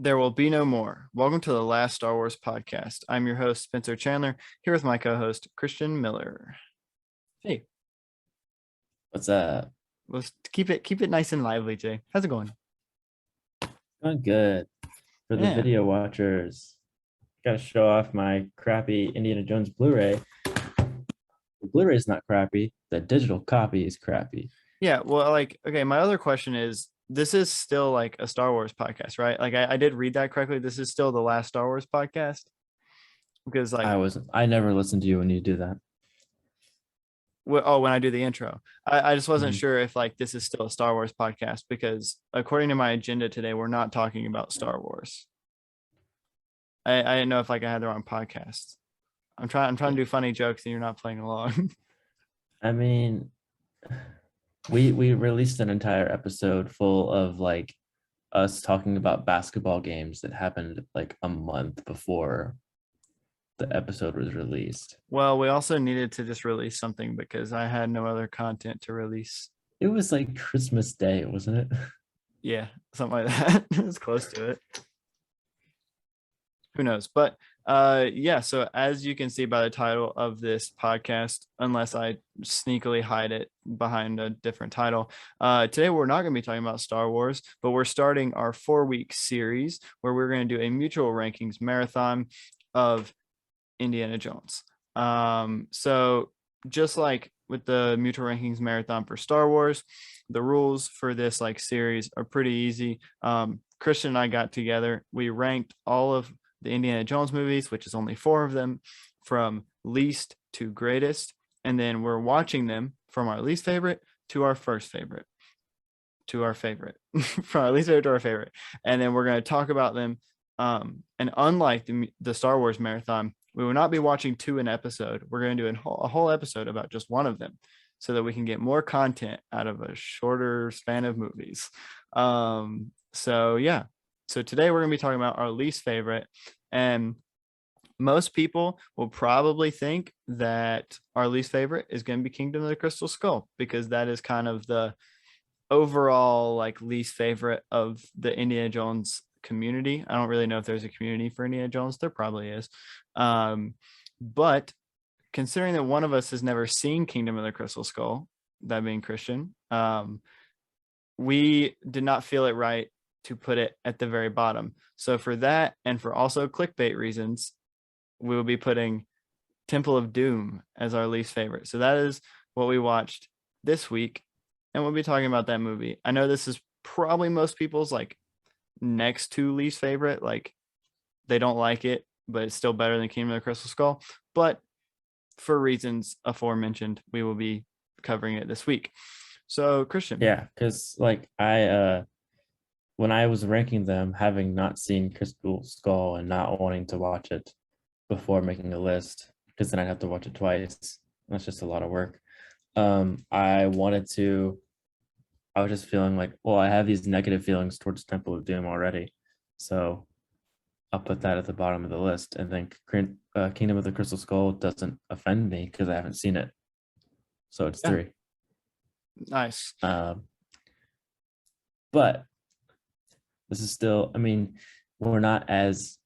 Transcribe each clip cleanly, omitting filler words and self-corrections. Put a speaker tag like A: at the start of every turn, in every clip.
A: There will be no more. Welcome to the Last Star Wars podcast. I'm your host, Spencer Chandler, here with my co-host, Christian Miller. Hey,
B: What's up?
A: let's keep it nice and lively, Jay. How's it going?
B: Going good. For the
A: Yeah.
B: video watchers, gotta show off my crappy Indiana Jones Blu-ray. The Blu-ray is not crappy. The digital copy is crappy.
A: Yeah, well, okay, my other question is, this is still like a Star Wars podcast, right? Like I did read that correctly. This is still the Last Star Wars podcast? Because
B: I never listened to you when you do that.
A: when I do the intro. I just wasn't
B: Mhm.
A: sure if this is still a Star Wars podcast because according to my agenda today, we're not talking about Star Wars. I didn't know if I had the wrong podcast. I'm trying to do funny jokes and you're not playing along.
B: I mean, we released an entire episode full of us talking about basketball games that happened like a month before the episode was released.
A: Well, we also needed to just release something because I had no other content to release.
B: It was like Christmas Day, wasn't it?
A: Yeah, something like that. It was close to it. Who knows? But yeah, so as you can see by the title of this podcast, unless I sneakily hide it behind a different title, today we're not going to be talking about Star Wars, but we're starting our 4-week series where we're going to do a mutual rankings marathon of Indiana Jones. So just like with the mutual rankings marathon for Star Wars, the rules for this series are pretty easy. Christian and I got together, we ranked all of the Indiana Jones movies, which is only 4 of them, from least to greatest, and then we're watching them from our least favorite to our first favorite to our favorite from our least favorite to our favorite, and then we're going to talk about them. And unlike the Star Wars marathon, we will not be watching 2 an episode. We're going to do a whole episode about just one of them so that we can get more content out of a shorter span of movies. So yeah, so today we're going to be talking about our least favorite, and most people will probably think that our least favorite is going to be Kingdom of the Crystal Skull because that is kind of the overall least favorite of the Indiana Jones community. I don't really know if there's a community for Indiana Jones. There probably is. But considering that one of us has never seen Kingdom of the Crystal Skull, that being Christian, we did not feel it right to put it at the very bottom. So for that, and for also clickbait reasons, we will be putting Temple of Doom as our least favorite. So that is what we watched this week, and we'll be talking about that movie. I know this is probably most people's next to least favorite. They don't like it, but it's still better than Kingdom of the Crystal Skull. But for reasons aforementioned, we will be covering it this week. So Christian.
B: Yeah, because I when I was ranking them, having not seen Crystal Skull and not wanting to watch it before making a list, because then I'd have to watch it twice. That's just a lot of work. I was just feeling like, well, I have these negative feelings towards Temple of Doom already. So I'll put that at the bottom of the list and think Kingdom of the Crystal Skull doesn't offend me because I haven't seen it. So it's 3.
A: Nice.
B: But this is still, I'm not as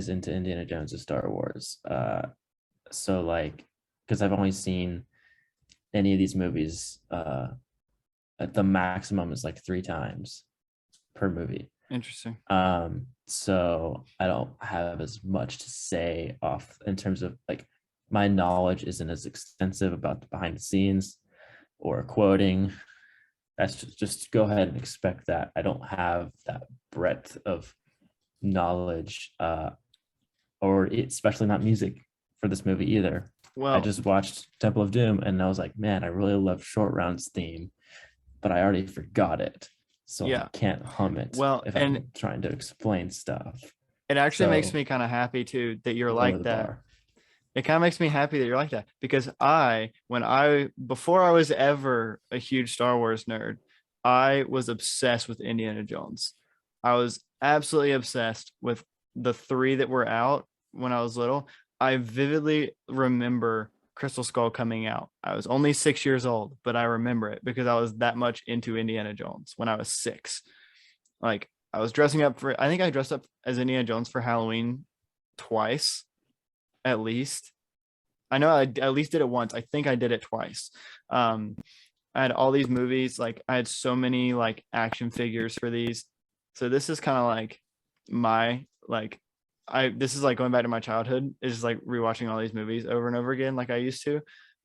B: into Indiana Jones as Star Wars. So because I've only seen any of these movies, at the maximum is 3 times per movie.
A: Interesting.
B: So I don't have as much to say off in terms of my knowledge isn't as extensive about the behind the scenes or quoting. That's just go ahead and expect that. I don't have that breadth of knowledge, or especially not music for this movie either.
A: Well,
B: I just watched Temple of Doom and I was like, man, I really love Short Round's theme, but I already forgot it. So yeah. I can't hum it if I'm trying to explain stuff.
A: It actually makes me kind of happy too that you're like that. Bar. It kind of makes me happy that you're like that because before I was ever a huge Star Wars nerd, I was obsessed with Indiana Jones. I was absolutely obsessed with the 3 that were out when I was little. I vividly remember Crystal Skull coming out. I was only 6 years old, but I remember it because I was that much into Indiana Jones when I was 6. I was dressing up for, I think I dressed up as Indiana Jones for Halloween twice, at least. I know I at least did it once. I think I did it twice. Um, I had all these movies. Like I had so many like action figures for these. So this is kind of like my like this is like going back to my childhood. Is just like rewatching all these movies over and over again like I used to.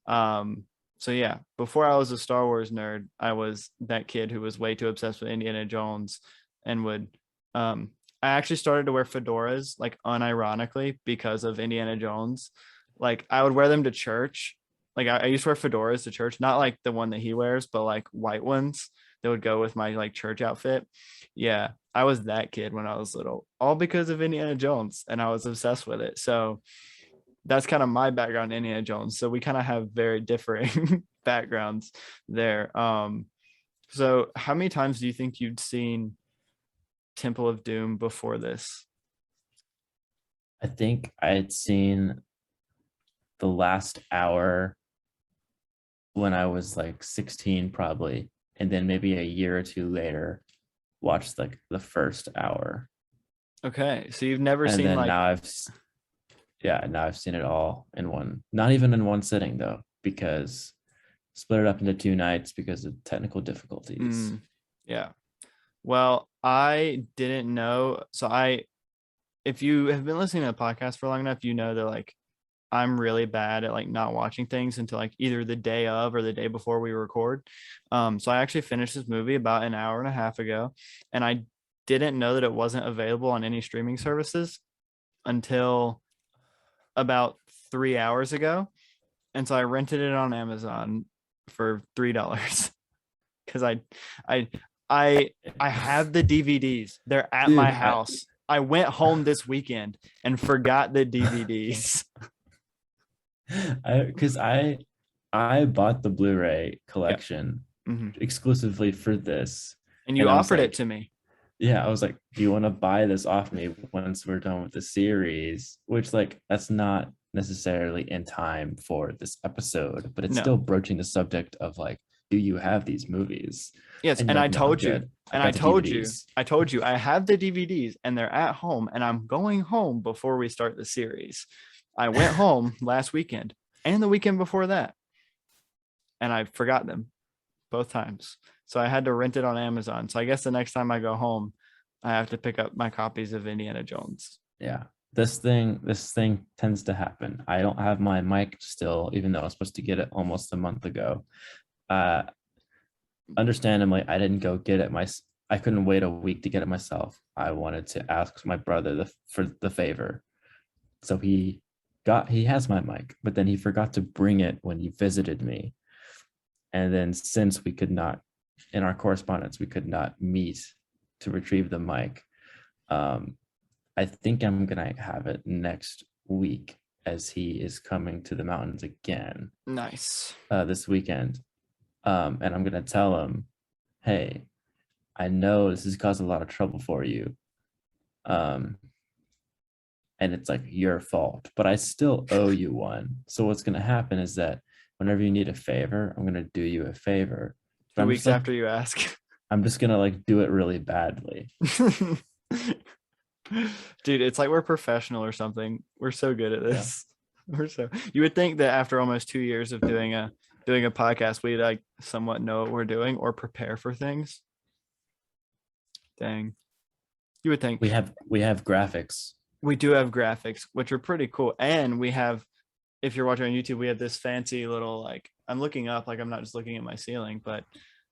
A: So yeah, before I was a Star Wars nerd, I was that kid who was way too obsessed with Indiana Jones and would I actually started to wear fedoras like unironically because of Indiana Jones. Like I would wear them to church. Like I used to wear fedoras to church, not like the one that he wears, but like white ones that would go with my like church outfit. Yeah, I was that kid when I was little, all because of Indiana Jones, and I was obsessed with it. So that's kind of my background, Indiana Jones. So we kind of have very differing backgrounds there. So how many times do you think you'd seen Temple of Doom before this?
B: I think I had seen the last hour when I was like 16, probably. And then maybe a year or two later, watched like the first hour.
A: Okay, so you've never
B: And
A: seen
B: then
A: like,
B: now I've seen it all in one, not even in one sitting though, because split it up into 2 nights because of technical difficulties.
A: yeah. Well, I didn't know. So if you have been listening to the podcast for long enough, you know that like I'm really bad at like not watching things until like either the day of or the day before we record. So I actually finished this movie about an hour and a half ago, and I didn't know that it wasn't available on any streaming services until about 3 hours ago. And so I rented it on Amazon for $3 because I I I have the DVDs. They're at my
B: Dude,
A: house. I went home this weekend and forgot the DVDs.
B: because I bought the Blu-ray
A: Yeah.
B: collection
A: Mm-hmm.
B: exclusively for this,
A: And you
B: and I was
A: offered it
B: like,
A: to me.
B: yeah, I was like, do you want to buy this off me once we're done with the series? Which, like, that's not necessarily in time for this episode, but it's
A: No.
B: still broaching the subject of like, do you have these movies?
A: Yes,
B: And
A: and
B: you're
A: I
B: like, no, I'm
A: told you,
B: good. I
A: and I
B: got the
A: told you,
B: DVDs.
A: I told you I have the DVDs and they're at home and I'm going home before we start the series. I went home last weekend and the weekend before that, and I forgot them both times. So I had to rent it on Amazon. So I guess the next time I go home, I have to pick up my copies of Indiana Jones.
B: Yeah. This thing tends to happen. I don't have my mic still, even though I was supposed to get it almost a month ago. Uh Understandably, I didn't go get it I couldn't wait a week to get it myself. I wanted to ask my brother for the favor. So he has my mic, but then he forgot to bring it when he visited me. And then since we could not, in our correspondence, we could not meet to retrieve the mic. I think I'm gonna have it next week as he is coming to the mountains again
A: Nice.
B: this weekend. And I'm gonna tell him, hey, I know this has caused a lot of trouble for you. Um, and it's like your fault, but I still owe you one. So what's gonna happen is that whenever you need a favor, I'm gonna do you a favor. But
A: 2 weeks after you ask.
B: I'm just gonna like do it really badly.
A: Dude, it's like we're professional or something. We're so good at this. We're so, you would think that after almost 2 years of doing a podcast, we like somewhat know what we're doing or prepare for things. Dang. You would think.
B: We have graphics.
A: We do have graphics, which are pretty cool. And we have, if you're watching on YouTube, we have this fancy little, like, I'm looking up, like I'm not just looking at my ceiling, but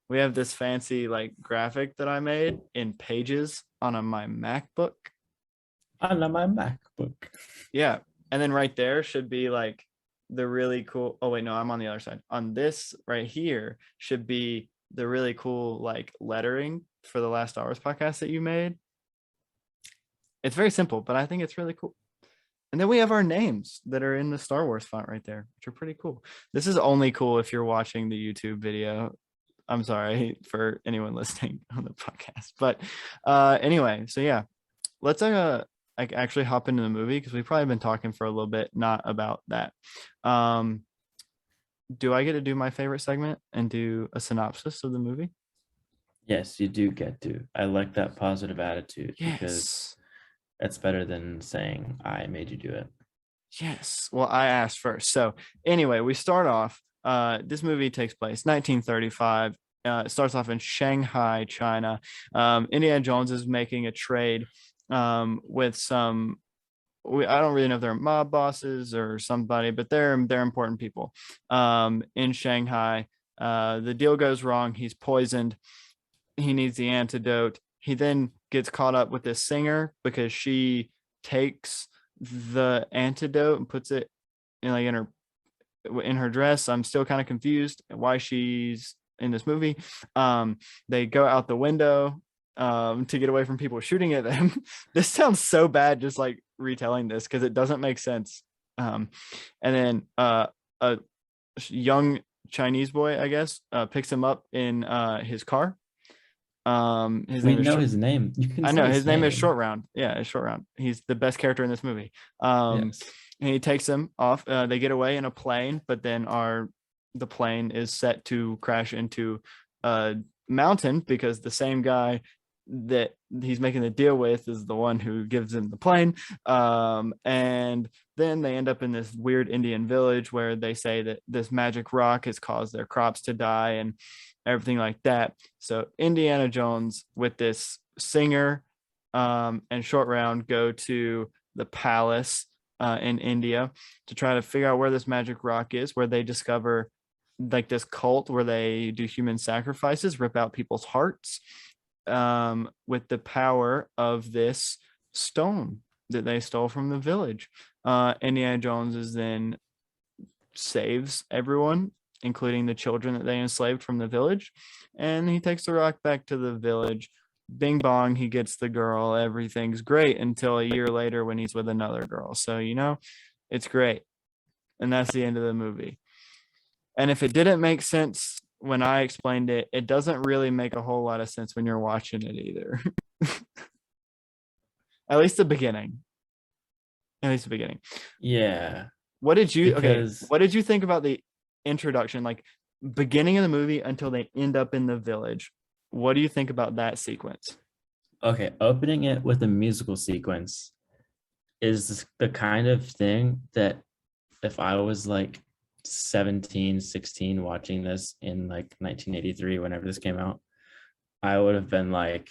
A: we have this fancy like graphic that I made in Pages on my MacBook.
B: On my MacBook.
A: Yeah. And then right there should be like the really cool. Oh, wait, no, I'm on the other side. On this right here should be the really cool like lettering for the Last Star Wars podcast that you made. It's very simple, but I think it's really cool. And then we have our names that are in the Star Wars font right there, which are pretty cool. This is only cool if you're watching the YouTube video. I'm sorry for anyone listening on the podcast. But anyway, so yeah, let's like actually hop into the movie because we've probably been talking for a little bit, not about that. Do I get to do my favorite segment and do a synopsis of the movie?
B: Yes, you do get to. I like that positive attitude because
A: Yes.
B: that's better than saying I made you do it.
A: Yes. Well, I asked first. So anyway, we start off. This movie takes place 1935. It starts off in Shanghai, China. Indiana Jones is making a trade with some. I don't really know if they're mob bosses or somebody, but they're important people in Shanghai. The deal goes wrong. He's poisoned. He needs the antidote. He then gets caught up with this singer because she takes the antidote and puts it in her dress. I'm still kind of confused why she's in this movie. They go out the window to get away from people shooting at them. This sounds so bad, just like retelling this because it doesn't make sense. And then a young Chinese boy, I guess, picks him up in his car. His
B: We
A: name is
B: know his name. You can
A: I
B: say
A: know
B: his
A: his name is
B: name.
A: Short Round. Yeah, it's Short Round. He's the best character in this movie.
B: Yes.
A: And he takes them off. They get away in a plane, but then the plane is set to crash into a mountain because the same guy that he's making the deal with is the one who gives him the plane. And then they end up in this weird Indian village where they say that this magic rock has caused their crops to die and everything like that. So Indiana Jones with this singer and Short Round go to the palace in India to try to figure out where this magic rock is, where they discover like this cult where they do human sacrifices, rip out people's hearts with the power of this stone that they stole from the village. Indiana Jones is then saves everyone, including the children that they enslaved from the village. And he takes the rock back to the village. Bing bong, he gets the girl. Everything's great until a year later when he's with another girl. So, it's great. And that's the end of the movie. And if it didn't make sense when I explained it, it doesn't really make a whole lot of sense when you're watching it either. At least the beginning. At least the beginning.
B: Yeah.
A: Okay,
B: Because
A: what did you think about the introduction, like beginning of the movie until they end up in the village? What do you think about that sequence?
B: okay, opening it with a musical sequence is the kind of thing that if I was like 17, 16 watching this in like 1983, whenever this came out, I would have been like,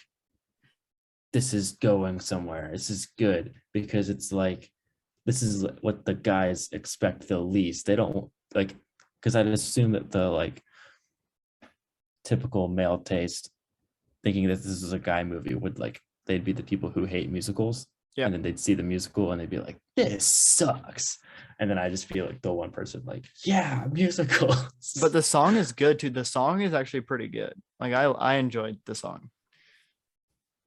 B: this is going somewhere. This is good because it's like, this is what the guys expect the least. They don't like, because I'd assume that the like typical male taste thinking that this is a guy movie would like, they'd be the people who hate musicals.
A: Yeah.
B: And then they'd see the musical and they'd be like, this sucks. And then I just feel like the one person like, yeah, musicals.
A: But the song is good too. The song is actually pretty good. Like I enjoyed the song.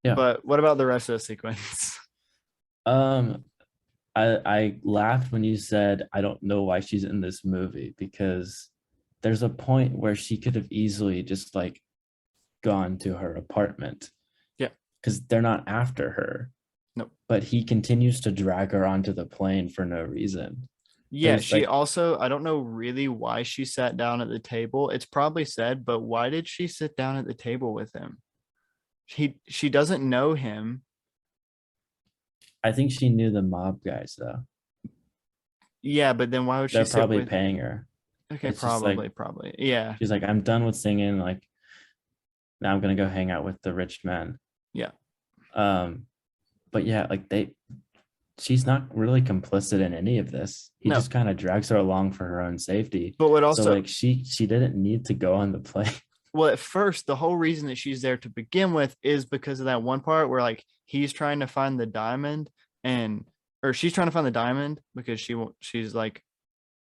B: Yeah.
A: But what about the rest of the sequence?
B: Um, I laughed when you said I don't know why she's in this movie because there's a point where she could have easily just like gone to her apartment.
A: Yeah.
B: Because they're not after her.
A: Nope.
B: But he continues to drag her onto the plane for no reason.
A: Yeah,
B: There's
A: she
B: like,
A: also, I don't know really why she sat down at the table. It's probably said, but why did she sit down at the table with him? She doesn't know him.
B: I think she knew the mob guys though.
A: Yeah, but then why would she
B: They're
A: sit
B: probably
A: with
B: paying her.
A: Okay,
B: It's just like
A: probably. Yeah.
B: she's like, I'm done with singing. Like now I'm gonna go hang out with the rich men.
A: Yeah.
B: Um, but yeah, like she's not really complicit in any of this. He
A: No.
B: just kind of drags her along for her own safety.
A: But what
B: So
A: also
B: like she didn't need to go on the plane.
A: well, at first, the whole reason that she's there to begin with is because of that one part where like he's trying to find the diamond and or she's trying to find the diamond because she's like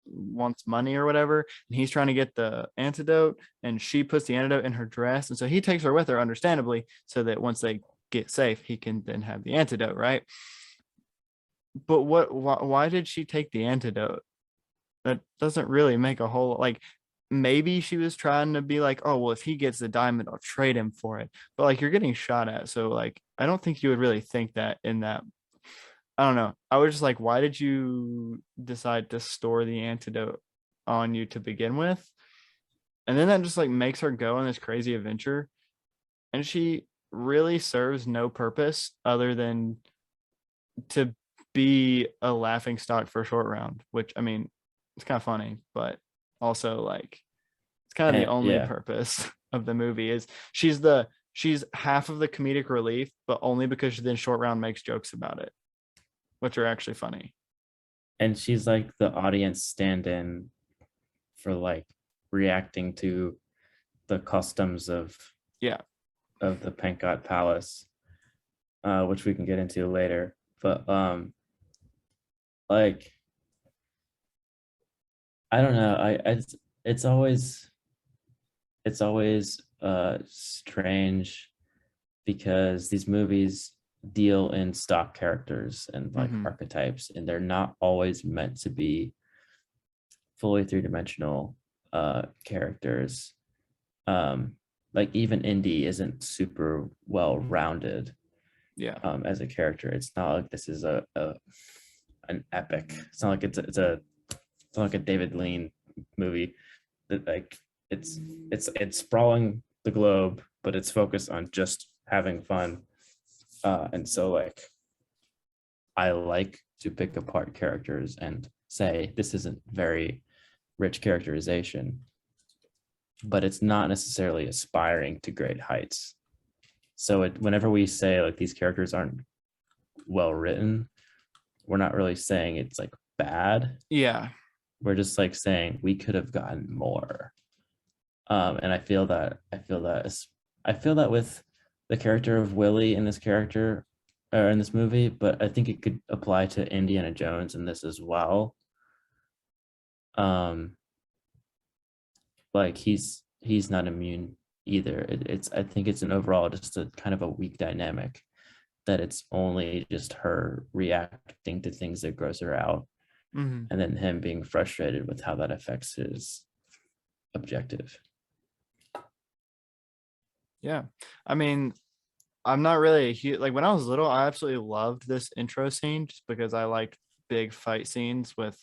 A: wants money or whatever, and he's trying to get the antidote and she puts the antidote in her dress, and so he takes her with her understandably so that once they get safe he can then have the antidote, right? But why did she take the antidote? That doesn't really make a whole like maybe she was trying to be like, oh well, if he gets the diamond I'll trade him for it, but like you're getting shot at, so like I don't think you would really think that in that. I don't know. I was just like, why did you decide to store the antidote on you to begin with? And then that just like makes her go on this crazy adventure. and she really serves no purpose other than to be a laughing stock for a short round, which I mean, it's kind of funny, but also like it's kind of the
B: And
A: only
B: yeah,
A: purpose of the movie is she's half of the comedic relief, but only because then short round makes jokes about it, which are actually funny.
B: and she's like the audience stand-in for like reacting to the customs
A: Yeah.
B: of the Pankot Palace, which we can get into later. But like I don't know, it's always it's always strange because these movies deal in stock characters and like
A: Mm-hmm.
B: archetypes, and they're not always meant to be fully three-dimensional characters. Like even Indy isn't super well rounded
A: Yeah.
B: as a character. It's not like this is a an epic. It's not like it's not like a David Lean movie that like it's sprawling the globe, but it's focused on just having fun. And so like I like to pick apart characters and say this isn't very rich characterization, but it's not necessarily aspiring to great heights. So whenever we say like these characters aren't well written, we're not really saying it's like bad.
A: Yeah.
B: We're just like saying we could have gotten more. And I feel that with the character of Willie in this character or in this movie, but I think it could apply to Indiana Jones in this as well. Um, like he's not immune either. It's I think it's an overall just a kind of a weak dynamic that it's only just her reacting to things that gross her out,
A: Mm-hmm.
B: and then him being frustrated with how that affects his objective.
A: Yeah. I mean, I'm not really a huge like when I was little, I absolutely loved this intro scene just because I like big fight scenes with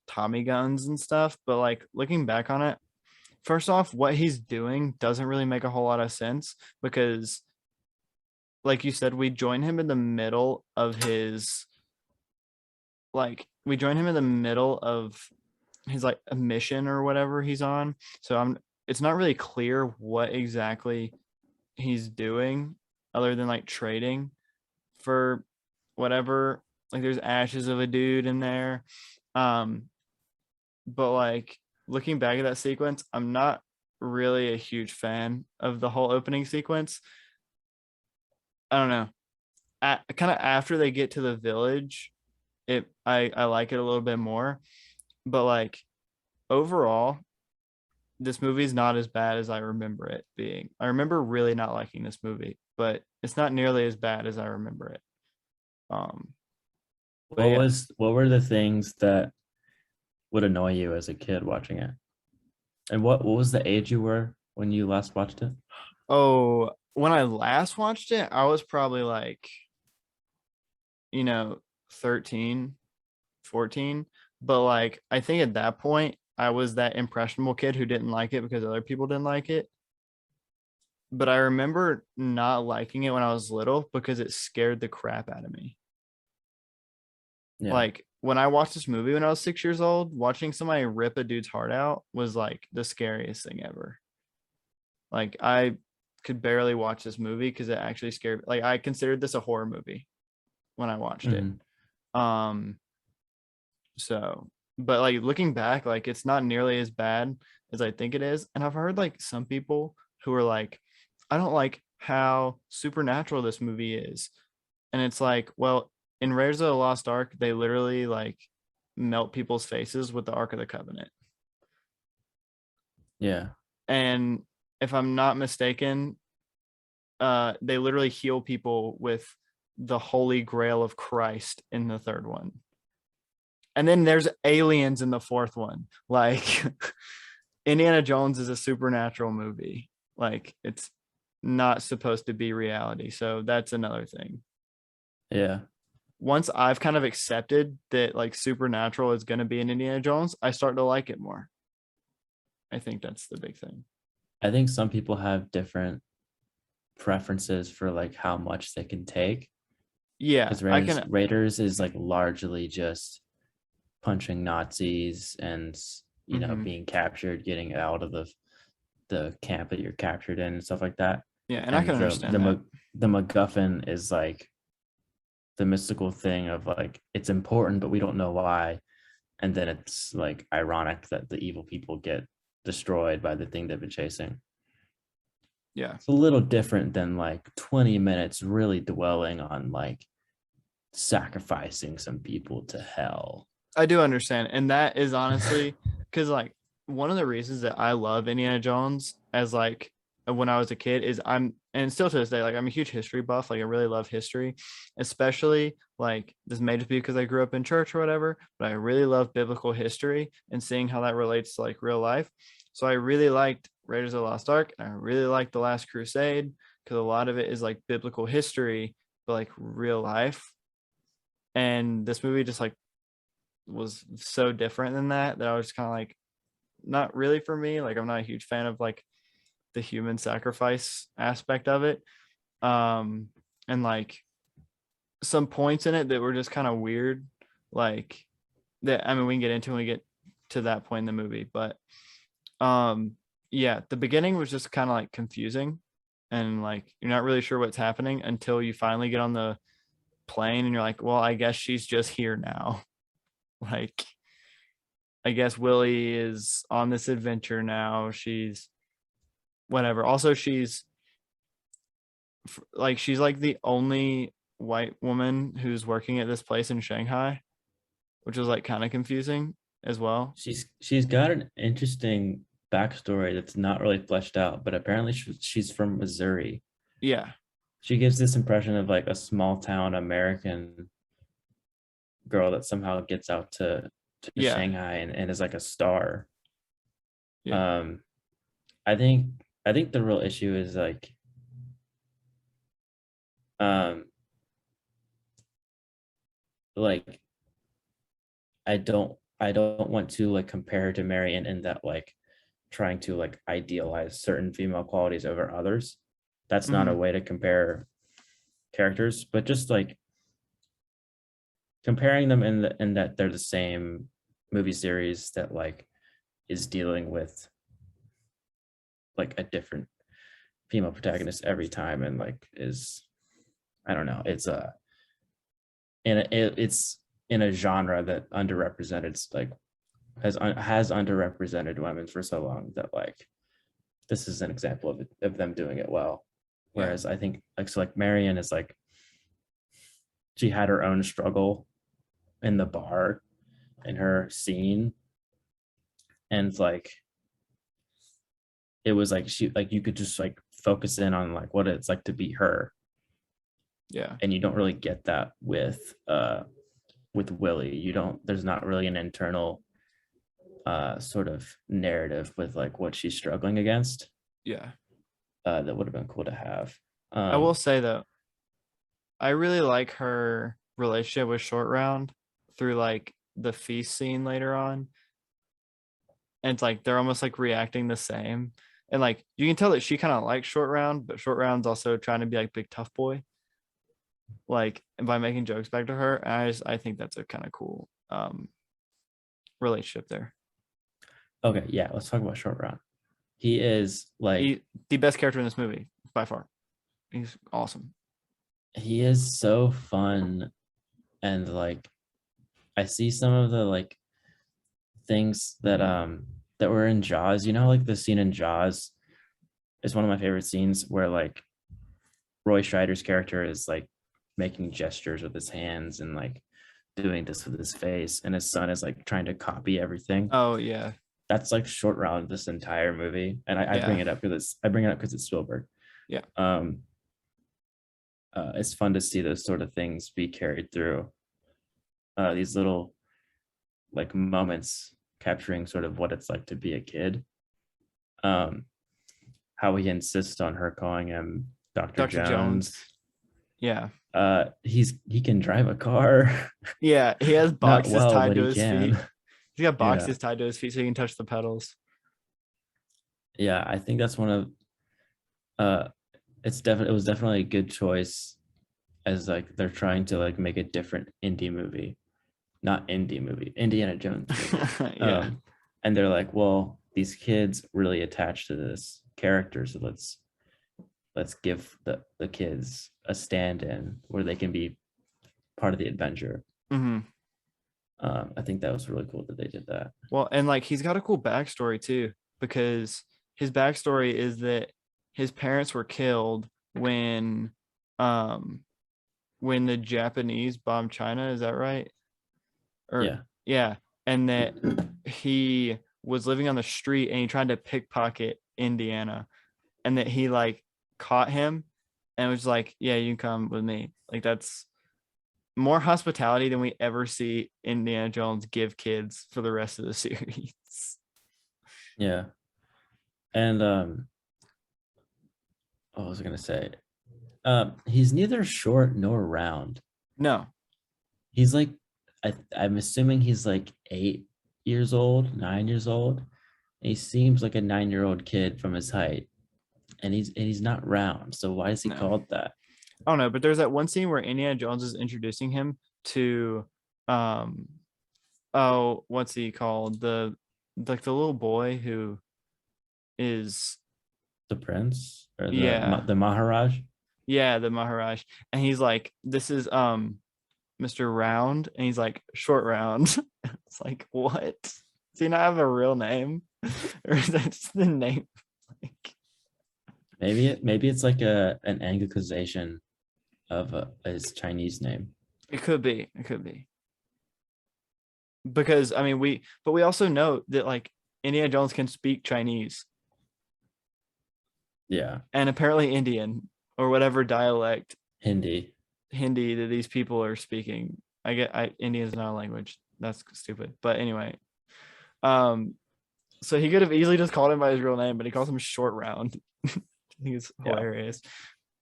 A: Tommy guns and stuff. But like looking back on it, first off, what he's doing doesn't really make a whole lot of sense because, like you said, we join him in the middle of his we join him in the middle of his like a mission or whatever he's on. So it's not really clear what exactly he's doing other than like trading for whatever. Like there's ashes of a dude in there. Um, but like looking back at that sequence, I'm not really a huge fan of the whole opening sequence. I don't know. Kind of after they get to the village, I like it a little bit more. But like overall, this movie is not as bad as I remember it being. I remember really not liking this movie, but it's not nearly as bad as I remember it. Um, but yeah.
B: What were the things that would annoy you as a kid watching it? And what was the age you were when you last watched it?
A: Oh, when I last watched it, I was probably like, 13, 14. But like, I think at that point, I was that impressionable kid who didn't like it because other people didn't like it. But I remember not liking it when I was little because it scared the crap out of me.
B: Yeah.
A: Like when I watched this movie when I was 6 years old, watching somebody rip a dude's heart out was like the scariest thing ever. Like I could barely watch this movie because it actually scared. Like I considered this a horror movie when I watched it.
B: Mhm.
A: Um, so, but like looking back, like it's not nearly as bad as I think it is. And I've heard like some people who are like, I don't like how supernatural this movie is. And it's like, well, in Raiders of the Lost Ark, they literally like melt people's faces with the Ark of the Covenant.
B: Yeah.
A: And if I'm not mistaken, they literally heal people with the Holy Grail of Christ in the third one. And then there's aliens in the fourth one. Like Indiana Jones is a supernatural movie. Like it's not supposed to be reality. So that's another thing.
B: Yeah.
A: Once I've kind of accepted that like supernatural is going to be in Indiana Jones, I start to like it more. I think that's the big thing.
B: I think some people have different preferences for like how much they can take.
A: Yeah,
B: Because
A: I
B: Raiders
A: can.
B: Raiders is like largely just punching Nazis and
A: Mhm.
B: being captured, getting out of the camp that you're captured in and stuff like that.
A: Yeah, and I
B: And
A: can understand that.
B: the MacGuffin is like the mystical thing of like it's important, but we don't know why. And then it's like ironic that the evil people get destroyed by the thing they've been chasing.
A: Yeah,
B: It's a little different than like 20 minutes really dwelling on like sacrificing some people to hell.
A: I do understand, and that is honestly because like one of the reasons that I love Indiana Jones as like when I was a kid is I'm and still to this day like I'm a huge history buff. Like I really love history, especially like this may just be because I grew up in church or whatever, but I really love biblical history and seeing how that relates to like real life. So I really liked Raiders of the Lost Ark, and I really liked The Last Crusade because a lot of it is like biblical history, but like real life. And this movie just like was so different than that I was kind of like not really for me. Like I'm not a huge fan of like the human sacrifice aspect of it. Um and like some points in it that were just kind of weird. Like that I mean we can get into when we get to that point in the movie, but um yeah, the beginning was just kind of like confusing and like you're not really sure what's happening until you finally get on the plane and you're like, well, I guess she's just here now. Like I guess Willie is on this adventure now. She's whatever. Also, she's like the only white woman who's working at this place in Shanghai, which was like kind of confusing as well.
B: She's got an interesting backstory that's not really fleshed out, but apparently she's from Missouri.
A: Yeah,
B: She gives this impression of like a small town American girl that somehow gets out to
A: yeah,
B: Shanghai and is like a star.
A: yeah.
B: Um, I think I think the real issue is um like I don't want to like compare her to Marion in that like trying to like idealize certain female qualities over others. That's not a
A: Hmm.
B: way to compare characters, but just like comparing them in that they're the same movie series that like is dealing with like a different female protagonist every time and like is I don't know, it's it's in a genre that underrepresented like has underrepresented women for so long that like this is an example of them doing it well.
A: Yeah,
B: Whereas I think like so like Marion is like she had her own struggle in the bar in her scene, and like it was like she like you could just like focus in on like what it's like to be her,
A: yeah,
B: and you don't really get that with Willie. You don't there's not really an internal sort of narrative with like what she's struggling against.
A: yeah.
B: That would have been cool to have.
A: I will
B: um
A: say though, I really like her relationship with Short Round through like the feast scene later on. And it's like they're almost like reacting the same. And like you can tell that she kind of likes Short Round, but Short Round's also trying to be like big tough boy, like by making jokes back to her. And I think that's a kind of cool relationship there.
B: okay, yeah, let's talk about Short Round. He is like
A: The best character in this movie by far. He's awesome.
B: he is so fun, and like I see some of the like things that were in Jaws. You know, like the scene in Jaws is one of my favorite scenes where like Roy Scheider's character is like making gestures with his hands and like doing this with his face, and his son is like trying to copy everything.
A: Oh yeah,
B: That's like Short Round this entire movie, and I
A: yeah,
B: bring it up because I bring it up because it's Spielberg.
A: yeah,
B: Um, it's fun to see those sort of things be carried through these little like moments capturing sort of what it's like to be a kid. Um, how he insists on her calling him Dr.
A: Dr. Jones.
B: Jones.
A: Yeah,
B: He can drive a car.
A: yeah. He has
B: Not
A: boxes
B: well,
A: tied
B: but
A: to
B: he
A: his feet.
B: can.
A: He's got
B: Yeah.
A: boxes tied to his feet so he can touch the pedals.
B: Yeah, I think that's one of uh it was definitely a good choice, as like they're trying to like make a different indie movie, not indie movie, Indiana Jones movie.
A: Yeah.
B: And they're like, well, these kids really attached to this character, so let's give the kids a stand-in where they can be part of the adventure.
A: Hmm.
B: I think that was really cool that they did that.
A: Well, and like he's got a cool backstory too, because his backstory is that his parents were killed um when the Japanese bombed China. Is that right? Or
B: Yeah.
A: yeah, and that he was living on the street and he tried to pickpocket Indiana, and that he like caught him and was like, "Yeah, you can come with me." Like that's more hospitality than we ever see Indiana Jones give kids for the rest of the series.
B: Yeah. And what was I gonna say? He's neither short nor round.
A: No,
B: He's like, I'm assuming he's like 8 years old, 9 years old. He seems like a 9-year-old kid from his height, and he's not round. So why is he
A: no.
B: called that?
A: I don't know, but there's that one scene where Indiana Jones is introducing him to um oh, what's he called? The little boy who is
B: The prince or
A: yeah,
B: the Maharaj?
A: yeah, the Maharaj. And he's like, this is Mr. Round, and he's like short round. It's like, what? Does he not have a real name? Or is that just the name? Like
B: Maybe it's like an anglicization of his Chinese name.
A: it could be. It could be. Because I mean we also know that like Indiana Jones can speak Chinese
B: Yeah,
A: and apparently Indian or whatever dialect
B: Hindi.
A: Hindi that these people are speaking. Indian is not a language. That's stupid. But anyway, um, so he could have easily just called him by his real name, but he calls him Short Round. I think it's
B: Yeah,
A: hilarious.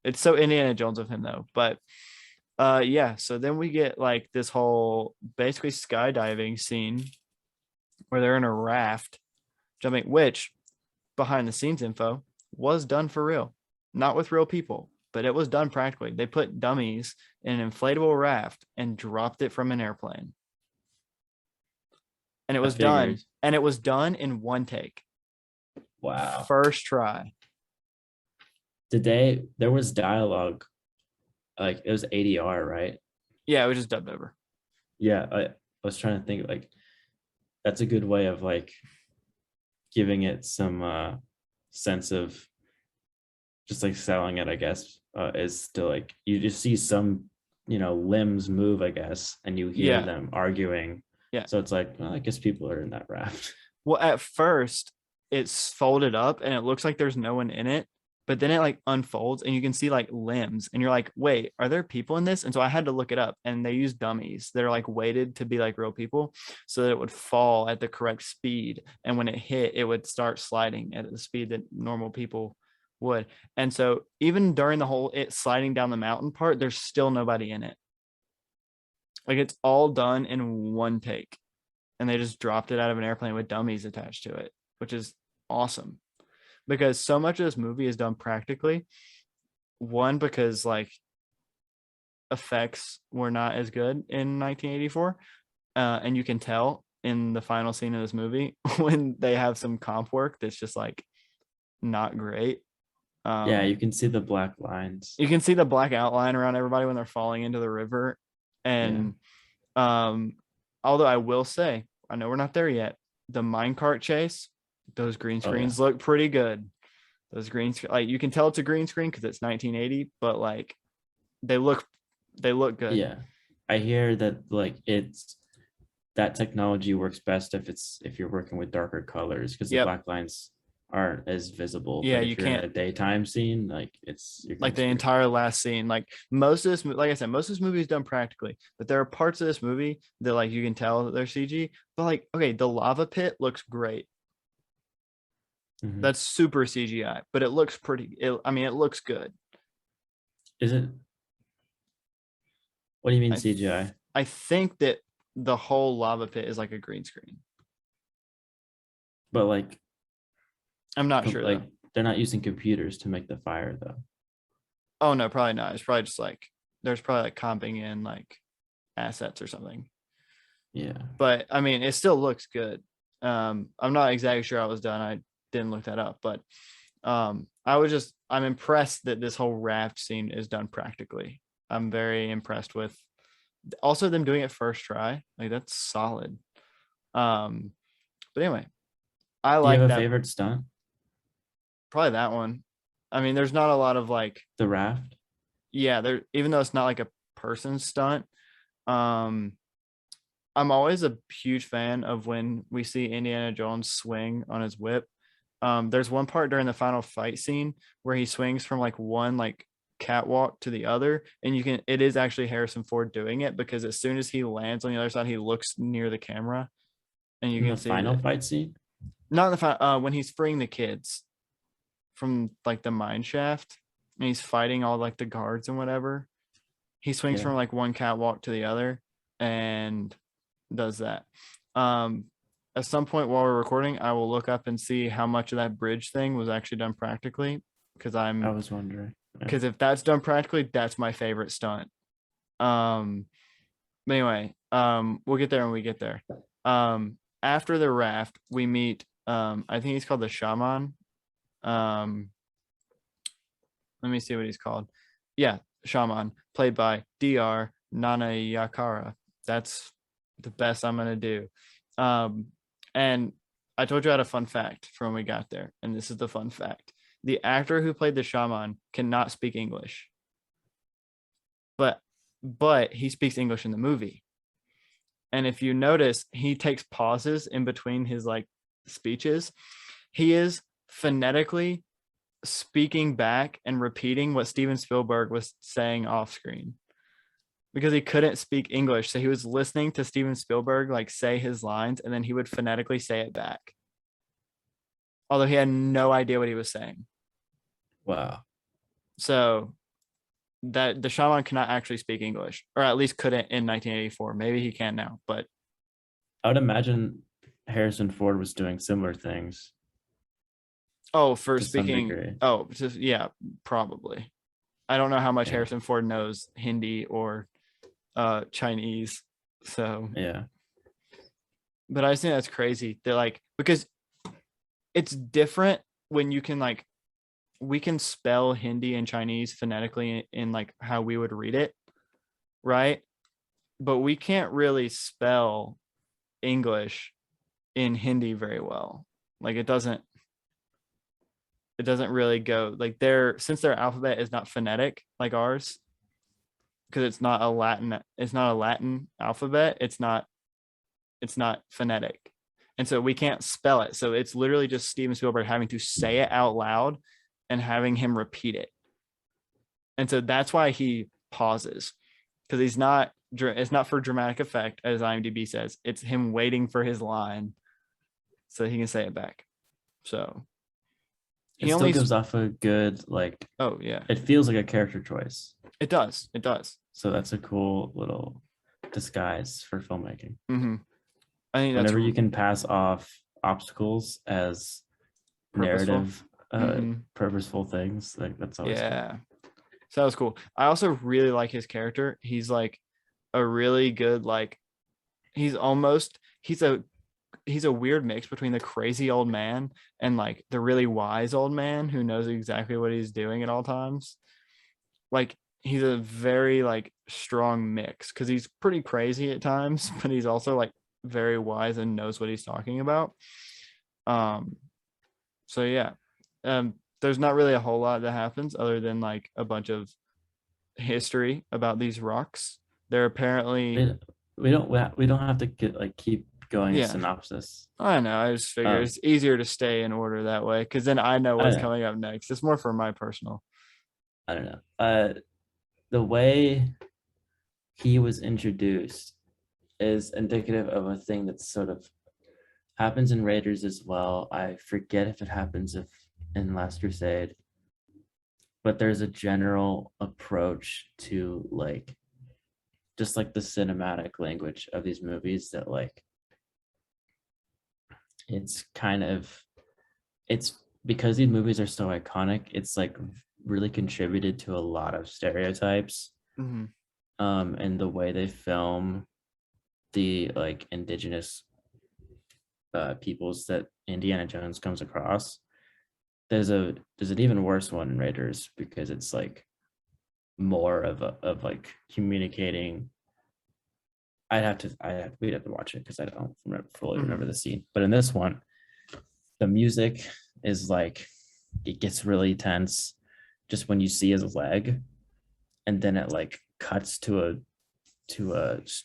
A: It's so Indiana Jones of him though. But yeah, so then we get like this whole basically skydiving scene where they're in a raft jumping, which behind the scenes info was done for real, not with real people, but it was done practically. They put dummies in an inflatable raft and dropped it from an airplane. And it
B: I
A: was
B: figured.
A: done. And it was done in one take.
B: Wow.
A: First try.
B: There was dialogue, like it was ADR, right?
A: Yeah, it was just dubbed over.
B: Yeah, I was trying to think like that's a good way of like giving it some sense of just like selling it, I guess, is to like you just see some limbs move, I guess, and you hear
A: Yeah.
B: them arguing.
A: Yeah.
B: So it's like, well, I guess people are in that raft.
A: Well, at first it's folded up and it looks like there's no one in it, but then it like unfolds and you can see like limbs and you're like, wait, are there people in this? And so I had to look it up, and they use dummies that are like weighted to be like real people so that it would fall at the correct speed. And when it hit, it would start sliding at the speed that normal people would. And so even during the whole it sliding down the mountain part, there's still nobody in it. Like it's all done in one take, and they just dropped it out of an airplane with dummies attached to it, which is awesome because so much of this movie is done practically. One, because like effects were not as good in 1984, and you can tell in the final scene of this movie when they have some comp work that's just like not great.
B: Yeah,
A: Um,
B: you can see the black lines.
A: you can see the black outline around everybody when they're falling into the river,
B: Yeah.
A: and um, although I will say, I know we're not there yet. The minecart chase, those green
B: Oh yeah.
A: screens look pretty good. Those green like you can tell it's a green screen because it's 1980, but like they look good.
B: Yeah. I hear that like it's that technology works best if you're working with darker colors because the
A: Yep.
B: black lines aren't as visible.
A: Yeah,
B: But
A: you
B: if you're in
A: can't
B: a daytime scene, like it's your
A: like
B: green
A: the
B: screen.
A: entire last scene. Like most of this, like I said, most of this movie is done practically, but there are parts of this movie that like you can tell that they're CG. But like, okay, the lava pit looks great.
B: Mhm.
A: That's super CGI, but it looks pretty. I mean, it looks good.
B: Is it? What do you mean
A: I th-
B: CGI?
A: I think that the whole lava pit is like a green screen.
B: But like
A: I'm not sure
B: like
A: though.
B: they're not using computers to make the fire though.
A: Oh no, probably not. It's probably just like there's probably like comping in like assets or something.
B: Yeah.
A: But I mean, it still looks good. I'm not exactly sure how it was done. I didn't look that up, but I'm impressed that this whole raft scene is done practically. I'm very impressed with also them doing it first try. Like that's solid. Um, but anyway, I
B: Do you
A: like
B: have a
A: that.
B: favorite stunt?
A: Probably that one. I mean, there's not a lot of like,
B: The raft?
A: yeah, there, even though it's not like a person stunt, um, I'm always a huge fan of when we see Indiana Jones swing on his whip. There's one part during the final fight scene where he swings from like one like catwalk to the other, and it is actually Harrison Ford doing it because as soon as he lands on the other side, he looks near the camera, and you
B: In
A: can
B: the
A: see
B: final
A: that
B: fight scene?
A: not in the final when he's freeing the kids from like the mine shaft, and he's fighting all like the guards and whatever. He swings
B: Yeah.
A: from like one catwalk to the other, and does that. Um, at some point while we're recording, I will look up and see how much of that bridge thing was actually done practically because
B: I was wondering. Yeah.
A: if that's done practically, that's my favorite stunt. Um, but anyway, we'll get there when we get there. After the raft, we meet I think he's called the Shaman. Um, let me see what he's called. Yeah, Shaman, played by Dr. Nanayakara. That's the best I'm gonna do. And I told you I had a fun fact from when we got there, and this is the fun fact. The actor who played the shaman cannot speak English, but he speaks English in the movie. And if you notice, he takes pauses in between his like speeches. He is phonetically speaking back and repeating what Steven Spielberg was saying off screen because he couldn't speak English. So he was listening to Steven Spielberg like say his lines and then he would phonetically say it back. Although he had no idea what he was saying.
B: Wow.
A: So that the shaman cannot actually speak English, or at least couldn't in 1984. Maybe he can now, but
B: I would imagine Harrison Ford was doing similar things
A: oh, for
B: to some
A: speaking,
B: degree.
A: oh, just, yeah, probably. I don't know how much
B: Yeah.
A: Harrison Ford knows Hindi or Chinese. So,
B: Yeah.
A: but I just think that's crazy. They're like, because it's different when you can like, we can spell Hindi and Chinese phonetically in like how we would read it, right? But we can't really spell English in Hindi very well. Like it doesn't really go like since their alphabet is not phonetic like ours, because it's not a Latin alphabet, it's not phonetic. And so we can't spell it. So it's literally just Steven Spielberg having to say it out loud and having him repeat it. And so that's why he pauses, because it's not for dramatic effect, as IMDb says. It's him waiting for his line so he can say it back. So
B: It
A: he
B: still
A: only,
B: gives off a good, like,
A: oh yeah,
B: it feels like a character choice.
A: it does. It does.
B: So that's a cool little disguise for filmmaking.
A: Mm-hmm. I think that's
B: Whenever you can pass off obstacles as
A: purposeful.
B: narrative,
A: Mm-hmm.
B: purposeful things, like that's always cool.
A: Yeah. So that was cool. I also really like his character. He's like a really good, like, he's almost, he's a weird mix between the crazy old man and like the really wise old man who knows exactly what he's doing at all times. Like he's a very like strong mix because he's pretty crazy at times, but he's also like very wise and knows what he's talking about. Um, so yeah. There's not really a whole lot that happens other than like a bunch of history about these rocks. They're apparently,
B: We, we don't have to get like keep going a
A: yeah,
B: synopsis.
A: I know. I just figure
B: Um,
A: it's easier to stay in order that way because then I know
B: I
A: what's
B: don't know.
A: coming up next. It's more for my personal.
B: I don't know. The way he was introduced is indicative of a thing that sort of happens in Raiders as well. I forget if it happens if in Last Crusade, but there's a general approach to like just like the cinematic language of these movies that like it's kind of it's because these movies are so iconic, it's like really contributed to a lot of stereotypes,
A: Mm-hmm.
B: and the way they film the like indigenous peoples that Indiana Jones comes across. There's an even worse one in Raiders because it's like more of like communicating. We'd have to watch it because I don't fully
A: Mm-hmm.
B: remember the scene. But in this one, the music is like it gets really tense just when you see his leg, and then it like cuts to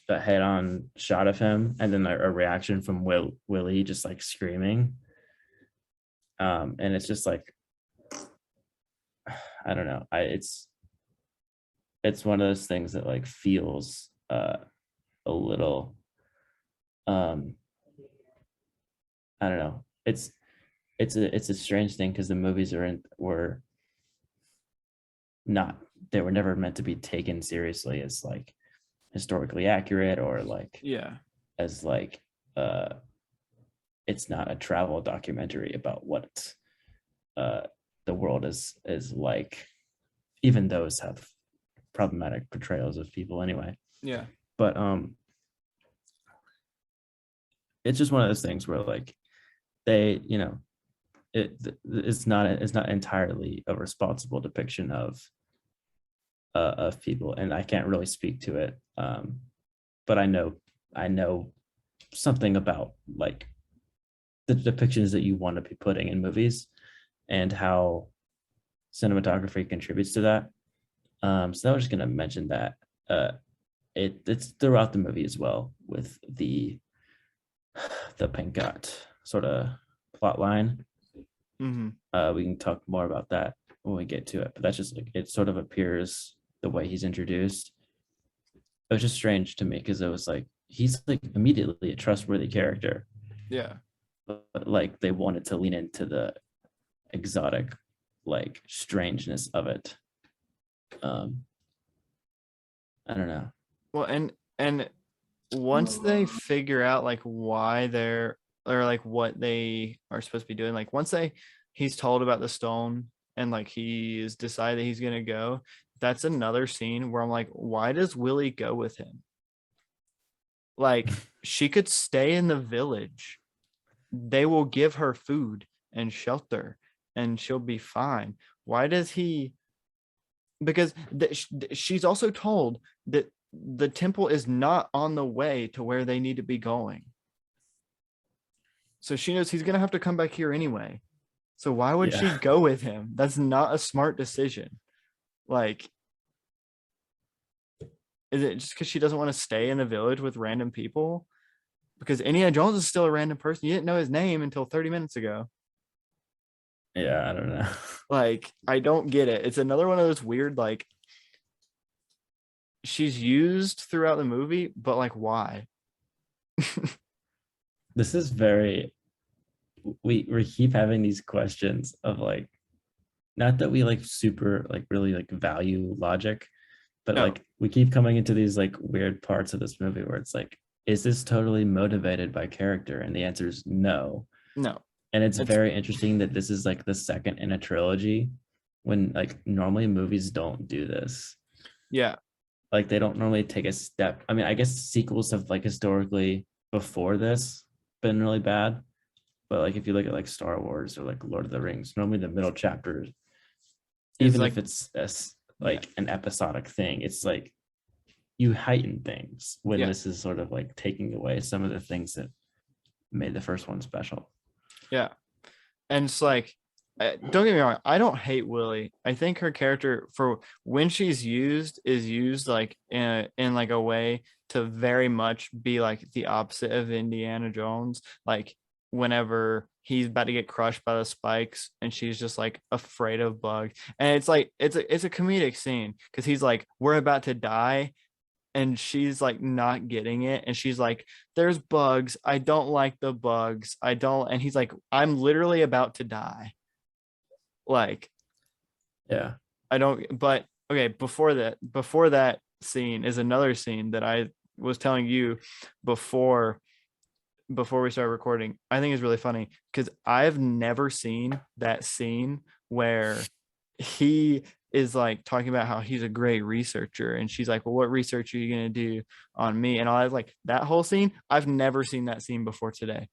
B: a head on shot of him, and then a reaction from Willie just like screaming. And it's just like I don't know. It's one of those things that like feels a little um I don't know. It's a strange thing because the movies were not they were never meant to be taken seriously as like historically accurate or like
A: Yeah.
B: as like uh it's not a travel documentary about what uh the world is like, even those have problematic portrayals of people anyway.
A: Yeah.
B: But it's just one of those things where like they, it's not entirely a responsible depiction of people, and I can't really speak to it. But I know something about like the depictions that you want to be putting in movies and how cinematography contributes to that. So I was just gonna mention that it's throughout the movie as well with the Pinkat sort of plot line.
A: Mm-hmm.
B: We can talk more about that when we get to it, but that's just like it sort of appears the way he's introduced. It was just strange to me because it was like he's like immediately a trustworthy character,
A: Yeah.
B: but like they wanted to lean into the exotic like strangeness of it. Um, I don't know.
A: Well, and once they figure out like why they're or like what they are supposed to be doing, like once he's told about the stone and like he's decided he's gonna go, that's another scene where I'm like, why does Willie go with him? Like she could stay in the village. They will give her food and shelter and she'll be fine. Why does he? Because she's also told that the temple is not on the way to where they need to be going. So she knows he's going to have to come back here anyway. So why would she
B: Yeah.
A: go with him? That's not a smart decision. Like, is it just because she doesn't want to stay in the village with random people? Because Indiana Jones is still a random person. You didn't know his name until 30 minutes ago.
B: Yeah, I don't know.
A: Like, I don't get it. It's another one of those weird, like, she's used throughout the movie, but like, why?
B: This is very we keep having these questions of like not that we like super like really like value logic, but
A: No,
B: like we keep coming into these like weird parts of this movie where it's like, is this totally motivated by character? And the answer is no.
A: no.
B: And it's
A: It's,
B: very interesting that this is like the second in a trilogy when like normally movies don't do this.
A: yeah,
B: Like they don't normally take a step. I mean, I guess sequels have like historically before this been really bad. But like if you look at like Star Wars or like Lord of the Rings, normally the middle chapters,
A: is
B: even
A: like,
B: if it's
A: yeah,
B: like an episodic thing, it's like you heighten things when
A: yeah,
B: this is sort of like taking away some of the things that made the first one special.
A: yeah. And it's like, don't get me wrong, I don't hate Willie. I think her character for when she's used is used like in like a way to very much be like the opposite of Indiana Jones. Like whenever he's about to get crushed by the spikes and she's just like afraid of bugs. And it's like it's a comedic scene because he's like, we're about to die and she's like not getting it and she's like, there's bugs, I don't like the bugs, I don't, and he's like, I'm literally about to die. Like
B: Yeah.
A: I don't, but okay, before that scene is another scene that I was telling you before we started recording. I think is really funny because I've never seen that scene where he is like talking about how he's a great researcher, and she's like, well, what research are you going to do on me? And I was like, that whole scene, I've never seen that scene before today.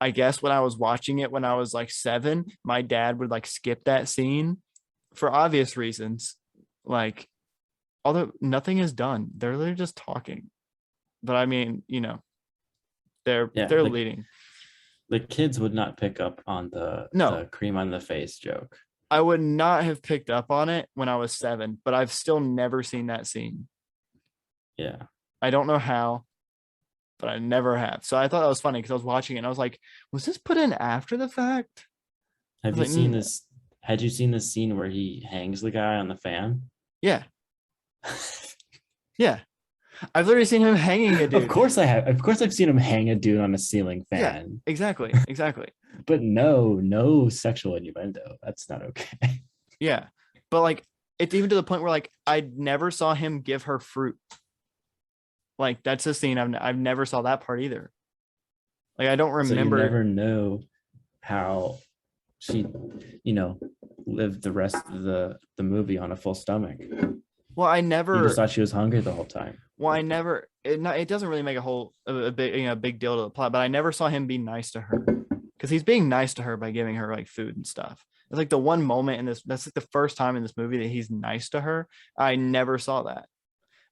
A: I guess when I was watching it when I was like 7, my dad would like skip that scene for obvious reasons. Like, although nothing is done, they're literally just talking. But I mean, they're
B: Yeah,
A: they're leading.
B: the kids would not pick up on
A: No,
B: the cream on the face joke.
A: I would not have picked up on it when I was 7, but I've still never seen that scene.
B: Yeah.
A: I don't know how, but I never have. So I thought that was funny because I was watching it and I was like, was this put in after the fact? I
B: Have
A: was
B: you
A: like,
B: seen this? Had you seen this scene where he hangs the guy on the fan?
A: yeah, yeah. I've literally seen him hanging a dude.
B: Of course I have. Of course I've seen him hang a dude on a ceiling
A: Yeah,
B: fan.
A: exactly.
B: But no sexual innuendo. That's not okay.
A: Yeah, but like it's even to the point where like I never saw him give her fruit. Like that's a scene I've never saw that part either. Like I don't
B: So you
A: remember.
B: never know how she, lived the rest of the movie on a full stomach.
A: Well, I
B: You
A: never.
B: just thought she was hungry the whole time.
A: Well, I never. It doesn't really make a big deal to the plot, but I never saw him be nice to her because he's being nice to her by giving her like food and stuff. It's like the one moment in this. That's like the first time in this movie that he's nice to her. I never saw that,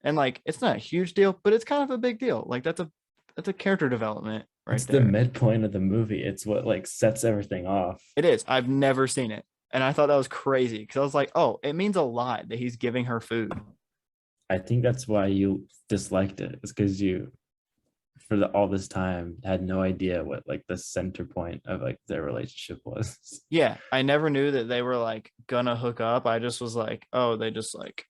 A: and like it's not a huge deal, but it's kind of a big deal. Like that's a character development right
B: It's
A: there.
B: the midpoint of the movie. It's what like sets everything off.
A: It is. I've never seen it. And I thought that was crazy because I was like, oh, it means a lot that he's giving her food.
B: I think that's why you disliked it. It's because you, for all this time, had no idea what like the center point of like their relationship was.
A: Yeah. I never knew that they were like gonna hook up. I just was like, oh, they just like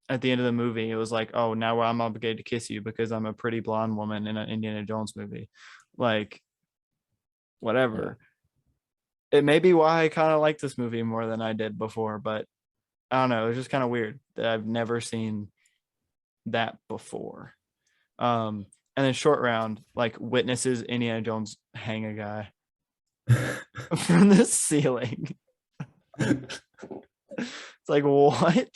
A: at the end of the movie, it was like, oh, now I'm obligated to kiss you because I'm a pretty blonde woman in an Indiana Jones movie. Like, whatever. It may be why I kind of like this movie more than I did before, but I don't know. It was just kind of weird that I've never seen that before. And then short round, like witnesses Indiana Jones hang a guy from the ceiling. It's like what?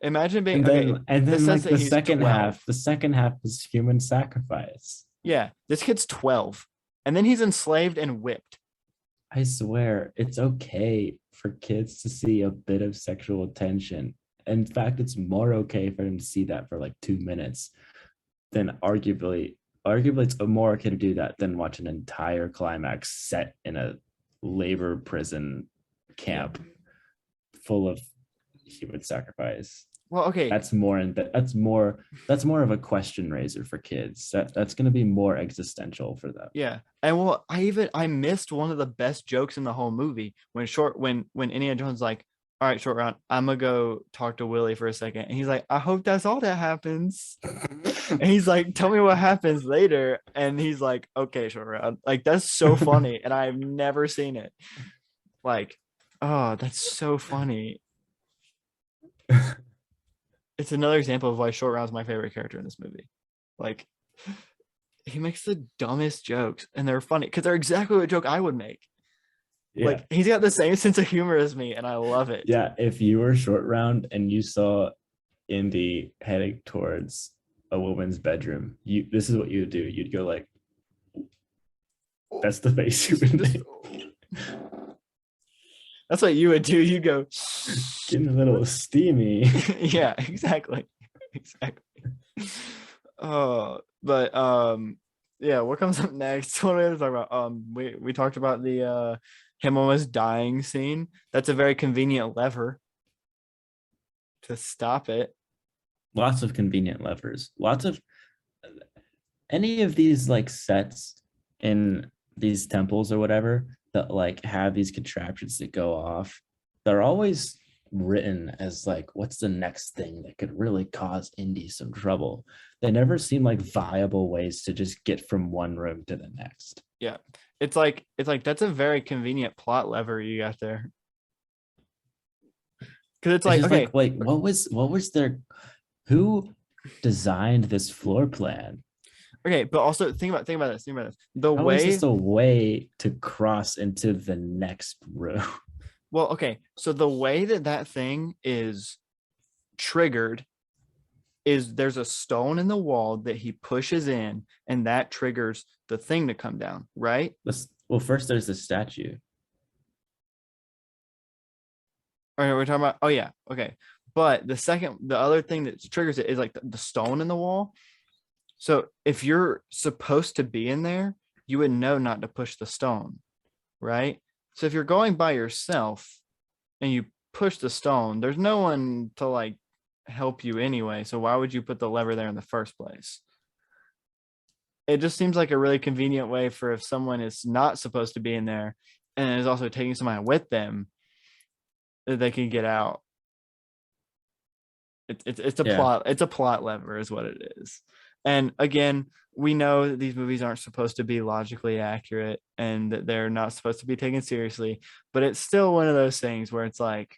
A: Imagine being
B: and then like
A: the second half.
B: the second half is human sacrifice.
A: Yeah, this kid's 12, and then he's enslaved and whipped.
B: I swear it's okay for kids to see a bit of sexual attention. In fact, it's more okay for them to see that for like 2 minutes than arguably it's more okay to do that than watch an entire climax set in a labor prison camp full of human sacrifice.
A: Well, okay.
B: That's more of a question raiser for kids. That's going to be more existential for them.
A: Yeah. And well, I missed one of the best jokes in the whole movie when Indiana Jones like, all right, short round, I'm gonna go talk to Willie for a second. And he's like, I hope that's all that happens. And he's like, tell me what happens later. And he's like, okay, short round. Like, that's so funny. And I've never seen it. Like, oh, that's so funny. It's another example of why Short Round is my favorite character in this movie. Like, he makes the dumbest jokes and they're funny because they're exactly what joke I would make. Yeah. Like, he's got the same sense of humor as me and I love it.
B: Yeah, if you were Short Round and you saw Indy heading towards a woman's bedroom, this is what you would do. You'd go like, that's the face you would make.
A: That's what you would do. You go
B: getting a little steamy.
A: Yeah, exactly. But yeah, what comes up next? What are we talking about? We talked about the him almost dying scene. That's a very convenient lever to stop it.
B: Lots of convenient levers. Lots of any of these like sets in these temples or whatever that like have these contraptions that go off, they're always written as like, what's the next thing that could really cause Indy some trouble? They never seem like viable ways to just get from one room to the next.
A: Yeah, it's like that's a very convenient plot lever you got there. Because it's like, okay,
B: like what was their, who designed this floor plan?
A: Okay, but also think about this.
B: How is this a way to cross into the next room?
A: Well, okay. So the way that thing is triggered is there's a stone in the wall that he pushes in, and that triggers the thing to come down, right?
B: Well, first there's the statue.
A: All right, we're talking about. Oh yeah, okay. But the other thing that triggers it is like the stone in the wall. So if you're supposed to be in there, you would know not to push the stone, right? So if you're going by yourself and you push the stone, there's no one to like help you anyway. So why would you put the lever there in the first place? It just seems like a really convenient way for if someone is not supposed to be in there and is also taking somebody with them, that they can get out. It's a
B: Yeah.
A: plot lever is what it is. And again, we know that these movies aren't supposed to be logically accurate and that they're not supposed to be taken seriously, but it's still one of those things where it's like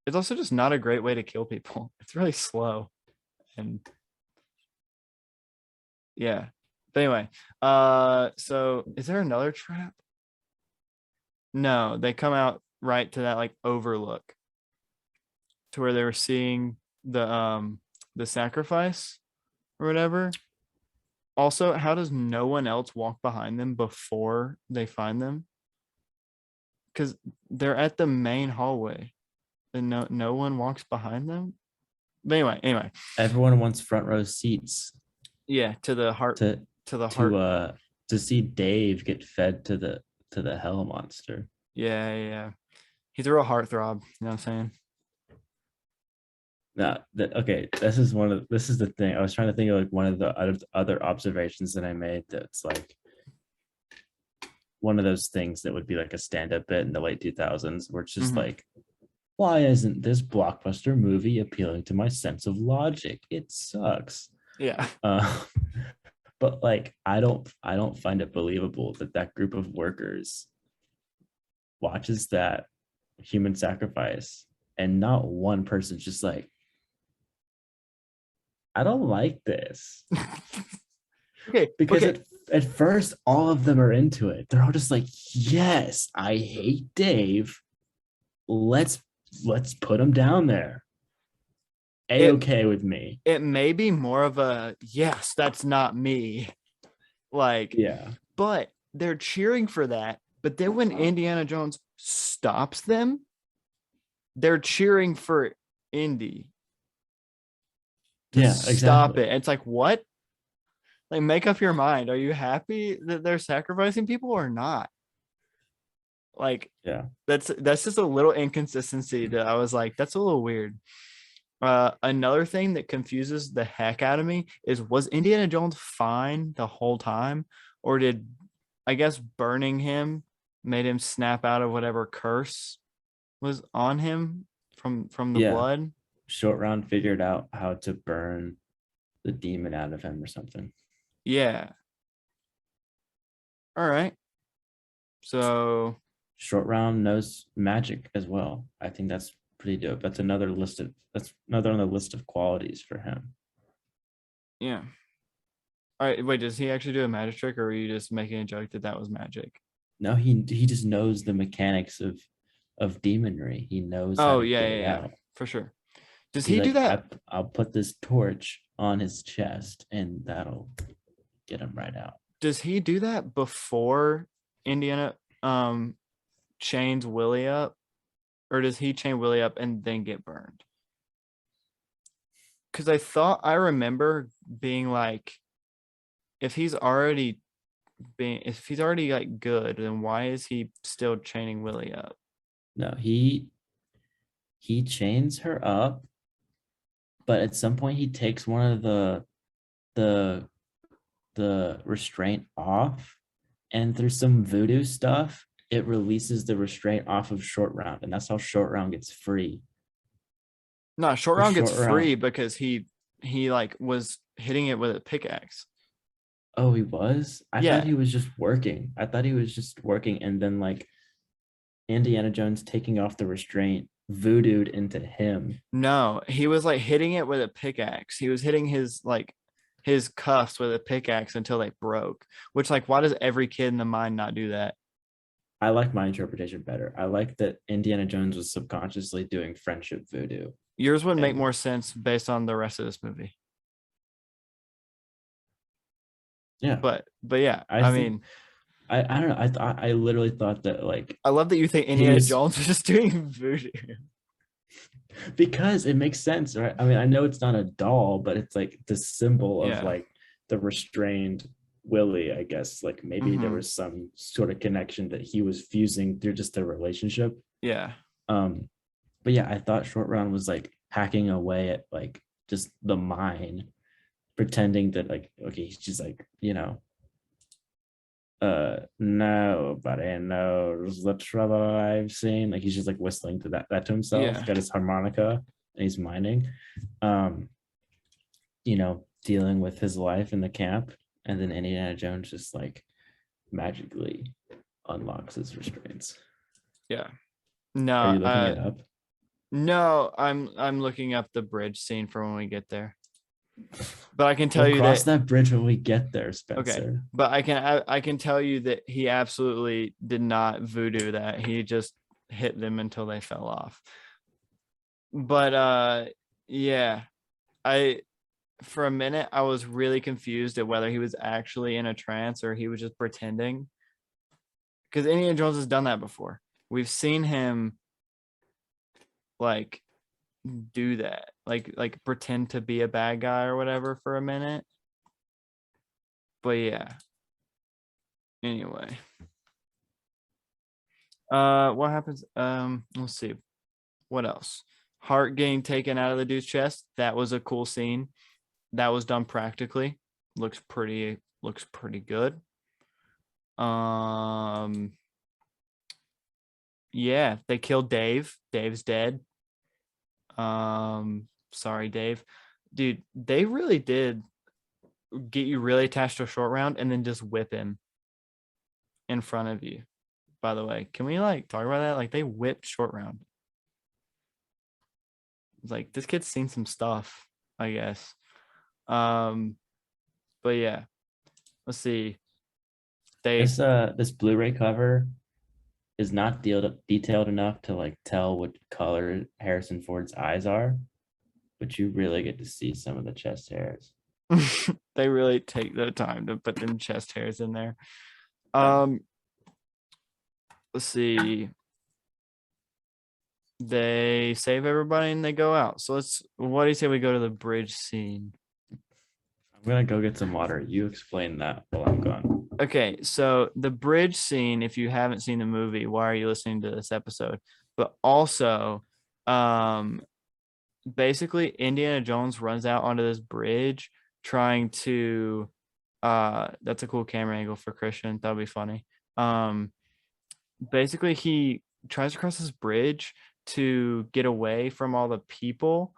A: it's also just not a great way to kill people. It's really slow. And yeah. But anyway, so is there another trap? No, they come out right to that like overlook to where they were seeing the sacrifice or whatever. Also, how does no one else walk behind them before they find them? Because they're at the main hallway and no one walks behind them. But anyway,
B: Everyone wants front row seats
A: yeah, to the heart
B: to
A: to the
B: to
A: heart.
B: uh to see Dave get fed to the hell monster.
A: Yeah. He's a real heartthrob, you know what I'm saying?
B: Now, okay, this is the thing. I was trying to think of like one of the other observations that I made that's like one of those things that would be like a stand-up bit in the late 2000s where it's just
A: Mm-hmm.
B: like, why isn't this blockbuster movie appealing to my sense of logic? It sucks.
A: Yeah.
B: Uh, but like I don't find it believable that that group of workers watches that human sacrifice and not one person's just like, I don't like this. Because
A: Okay.
B: at first all of them are into it. They're all just like, yes, I hate Dave. Let's put him down there.
A: It
B: A-okay with me.
A: it may be more of a yes, that's not me. Like,
B: Yeah.
A: but they're cheering for that. But then when Indiana Jones stops them, they're cheering for Indy to
B: Yeah,
A: stop
B: exactly.
A: it. It's like, what? Like, make up your mind. Are you happy that they're sacrificing people or not? Like,
B: Yeah.
A: that's just a little inconsistency that I was like, that's a little weird. Another thing that confuses the heck out of me is was Indiana Jones fine the whole time, or did I guess burning him made him snap out of whatever curse was on him from the
B: Yeah.
A: blood?
B: Short Round figured out how to burn the demon out of him or something.
A: Yeah. All right. So
B: Short Round knows magic as well. I think that's pretty dope. That's another on the list of qualities for him.
A: yeah. All right. Wait, does he actually do a magic trick, or are you just making a joke that was magic?
B: No, he just knows the mechanics of demonry. He knows how
A: Oh
B: to get it
A: yeah,
B: out.
A: for sure. Does
B: He's
A: he do
B: like,
A: that?
B: I'll put this torch on his chest and that'll get him right out.
A: Does he do that before Indiana chains Willie up, or does he chain Willie up and then get burned? Because I remember being like, if he's already like good, then why is he still chaining Willie up?
B: No, he chains her up, but at some point he takes one of the the restraint off, and through some voodoo stuff, it releases the restraint off of Short Round, and that's how Short Round gets free.
A: No, short
B: But
A: round gets
B: Short
A: free
B: Round,
A: because he like was hitting it with a pickaxe.
B: oh, he was? I thought
A: Yeah.
B: he was just working. I thought he was just working, and then like Indiana Jones taking off the restraint voodooed into him.
A: No, he was like hitting it with a pickaxe. He was hitting his cuffs with a pickaxe until they broke. Which like why does every kid in the mine not do that?
B: I like my interpretation better. I like that Indiana Jones was subconsciously doing friendship voodoo.
A: Yours would make
B: And
A: more sense based on the rest of this movie.
B: yeah,
A: But yeah,
B: I
A: I
B: think
A: mean,
B: I don't know. I literally thought that like
A: I love that you think
B: he
A: Indiana
B: was
A: Jones was just doing voodoo.
B: because it makes sense, right? I mean, I know it's not a doll, but it's like the symbol of
A: Yeah.
B: like the restrained Willie, I guess. Like maybe there
A: Hmm.
B: was some sort of connection that he was fusing through just their relationship.
A: Yeah.
B: Um, but yeah, I thought Short Round was like hacking away at like just the mine, pretending that like okay, he's just like, nobody knows the trouble I've seen. Like he's just like whistling to that to himself,
A: Yeah.
B: got his harmonica and he's mining. Um, dealing with his life in the camp, and then Indiana Jones just like magically unlocks his restraints.
A: Yeah.
B: Are
A: No,
B: you looking it up?
A: no, I'm looking up the bridge scene for when we get there. But I can tell
B: We'll
A: you
B: cross
A: that
B: that bridge when we get there,
A: okay.
B: Spencer.
A: But I can tell you that he absolutely did not voodoo that. He just hit them until they fell off. But yeah, I for a minute I was really confused at whether he was actually in a trance or he was just pretending. Because Indiana Jones has done that before. We've seen him like do that, like pretend to be a bad guy or whatever for a minute. But yeah, anyway, what happens? Let's see, what else. Heart getting taken out of the dude's chest, that was a cool scene. That was done practically. Looks pretty good. um yeah, they killed Dave's dead. Sorry, Dave. Dude, they really did get you really attached to a Short Round and then just whip him in front of you. By the way, can we like talk about that? Like they whipped Short Round. It's like this kid's seen some stuff, I guess. Um, but yeah, let's see. They
B: This Blu-ray cover is not detailed enough to like tell what color Harrison Ford's eyes are, but you really get to see some of the chest hairs.
A: they really take the time to put them chest hairs in there.
B: Yeah.
A: Um, let's see. They save everybody and they go out. So what do you say we go to the bridge scene?
B: I'm gonna go get some water. You explain that while I'm gone.
A: Okay, so the bridge scene, if you haven't seen the movie, why are you listening to this episode? But also, um, basically Indiana Jones runs out onto this bridge trying to that's a cool camera angle for Christian. That'll be funny. Um, basically he tries to cross this bridge to get away from all the people,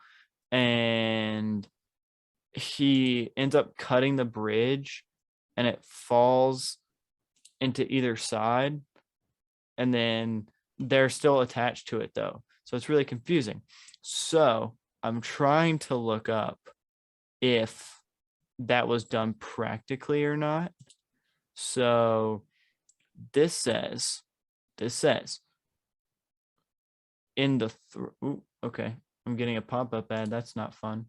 A: and he ends up cutting the bridge and it falls into either side, and then they're still attached to it though, so it's really confusing. So I'm trying to look up if that was done practically or not. So this says in the okay, I'm getting a pop-up ad. That's not fun.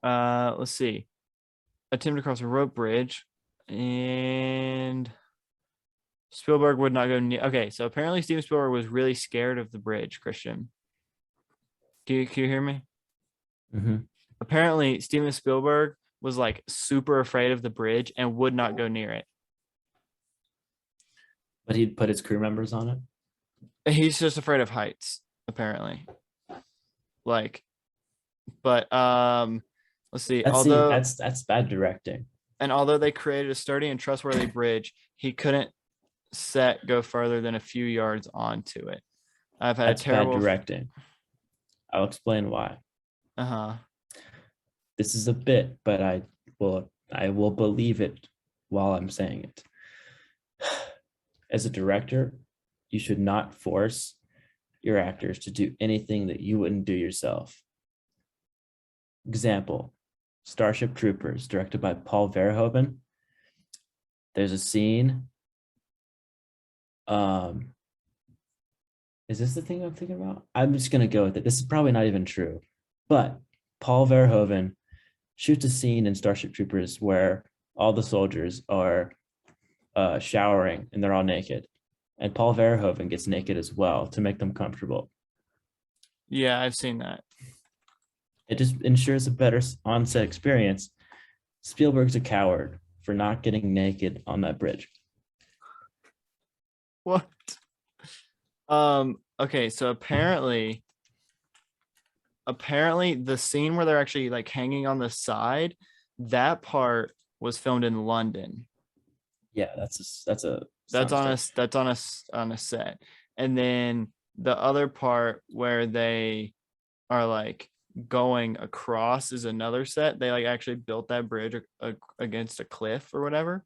A: Let's see. Attempt to cross a rope bridge, and Spielberg would not go near. Okay, so apparently Steven Spielberg was really scared of the bridge. Christian, can you hear me?
B: Mm-hmm.
A: Apparently Steven Spielberg was like super afraid of the bridge and would not go near it.
B: But he'd put his crew members on it.
A: He's just afraid of heights, apparently. Like, but let's see.
B: That's see, that's bad directing.
A: Although they created a sturdy and trustworthy bridge, he couldn't set go further than a few yards onto it. I've had a
B: That's bad
A: terrible.
B: directing. I'll explain why.
A: Uh-huh.
B: This is a bit, but I will believe it while I'm saying it. As a director, you should not force your actors to do anything that you wouldn't do yourself. Example, Starship Troopers, directed by Paul Verhoeven. There's a scene Um, is this the thing I'm thinking about? I'm just gonna go with it. This is probably not even true, but Paul Verhoeven shoots a scene in Starship Troopers where all the soldiers are showering and they're all naked, and Paul Verhoeven gets naked as well to make them comfortable.
A: Yeah, I've seen that.
B: It just ensures a better on-set experience. Spielberg's a coward for not getting naked on that bridge.
A: What? Okay, so apparently the scene where they're actually like hanging on the side, that part was filmed in London.
B: Yeah, that's a
A: That's on a
B: soundstage.
A: on a set. And then the other part where they are like going across is another set. They like actually built that bridge against a cliff or whatever.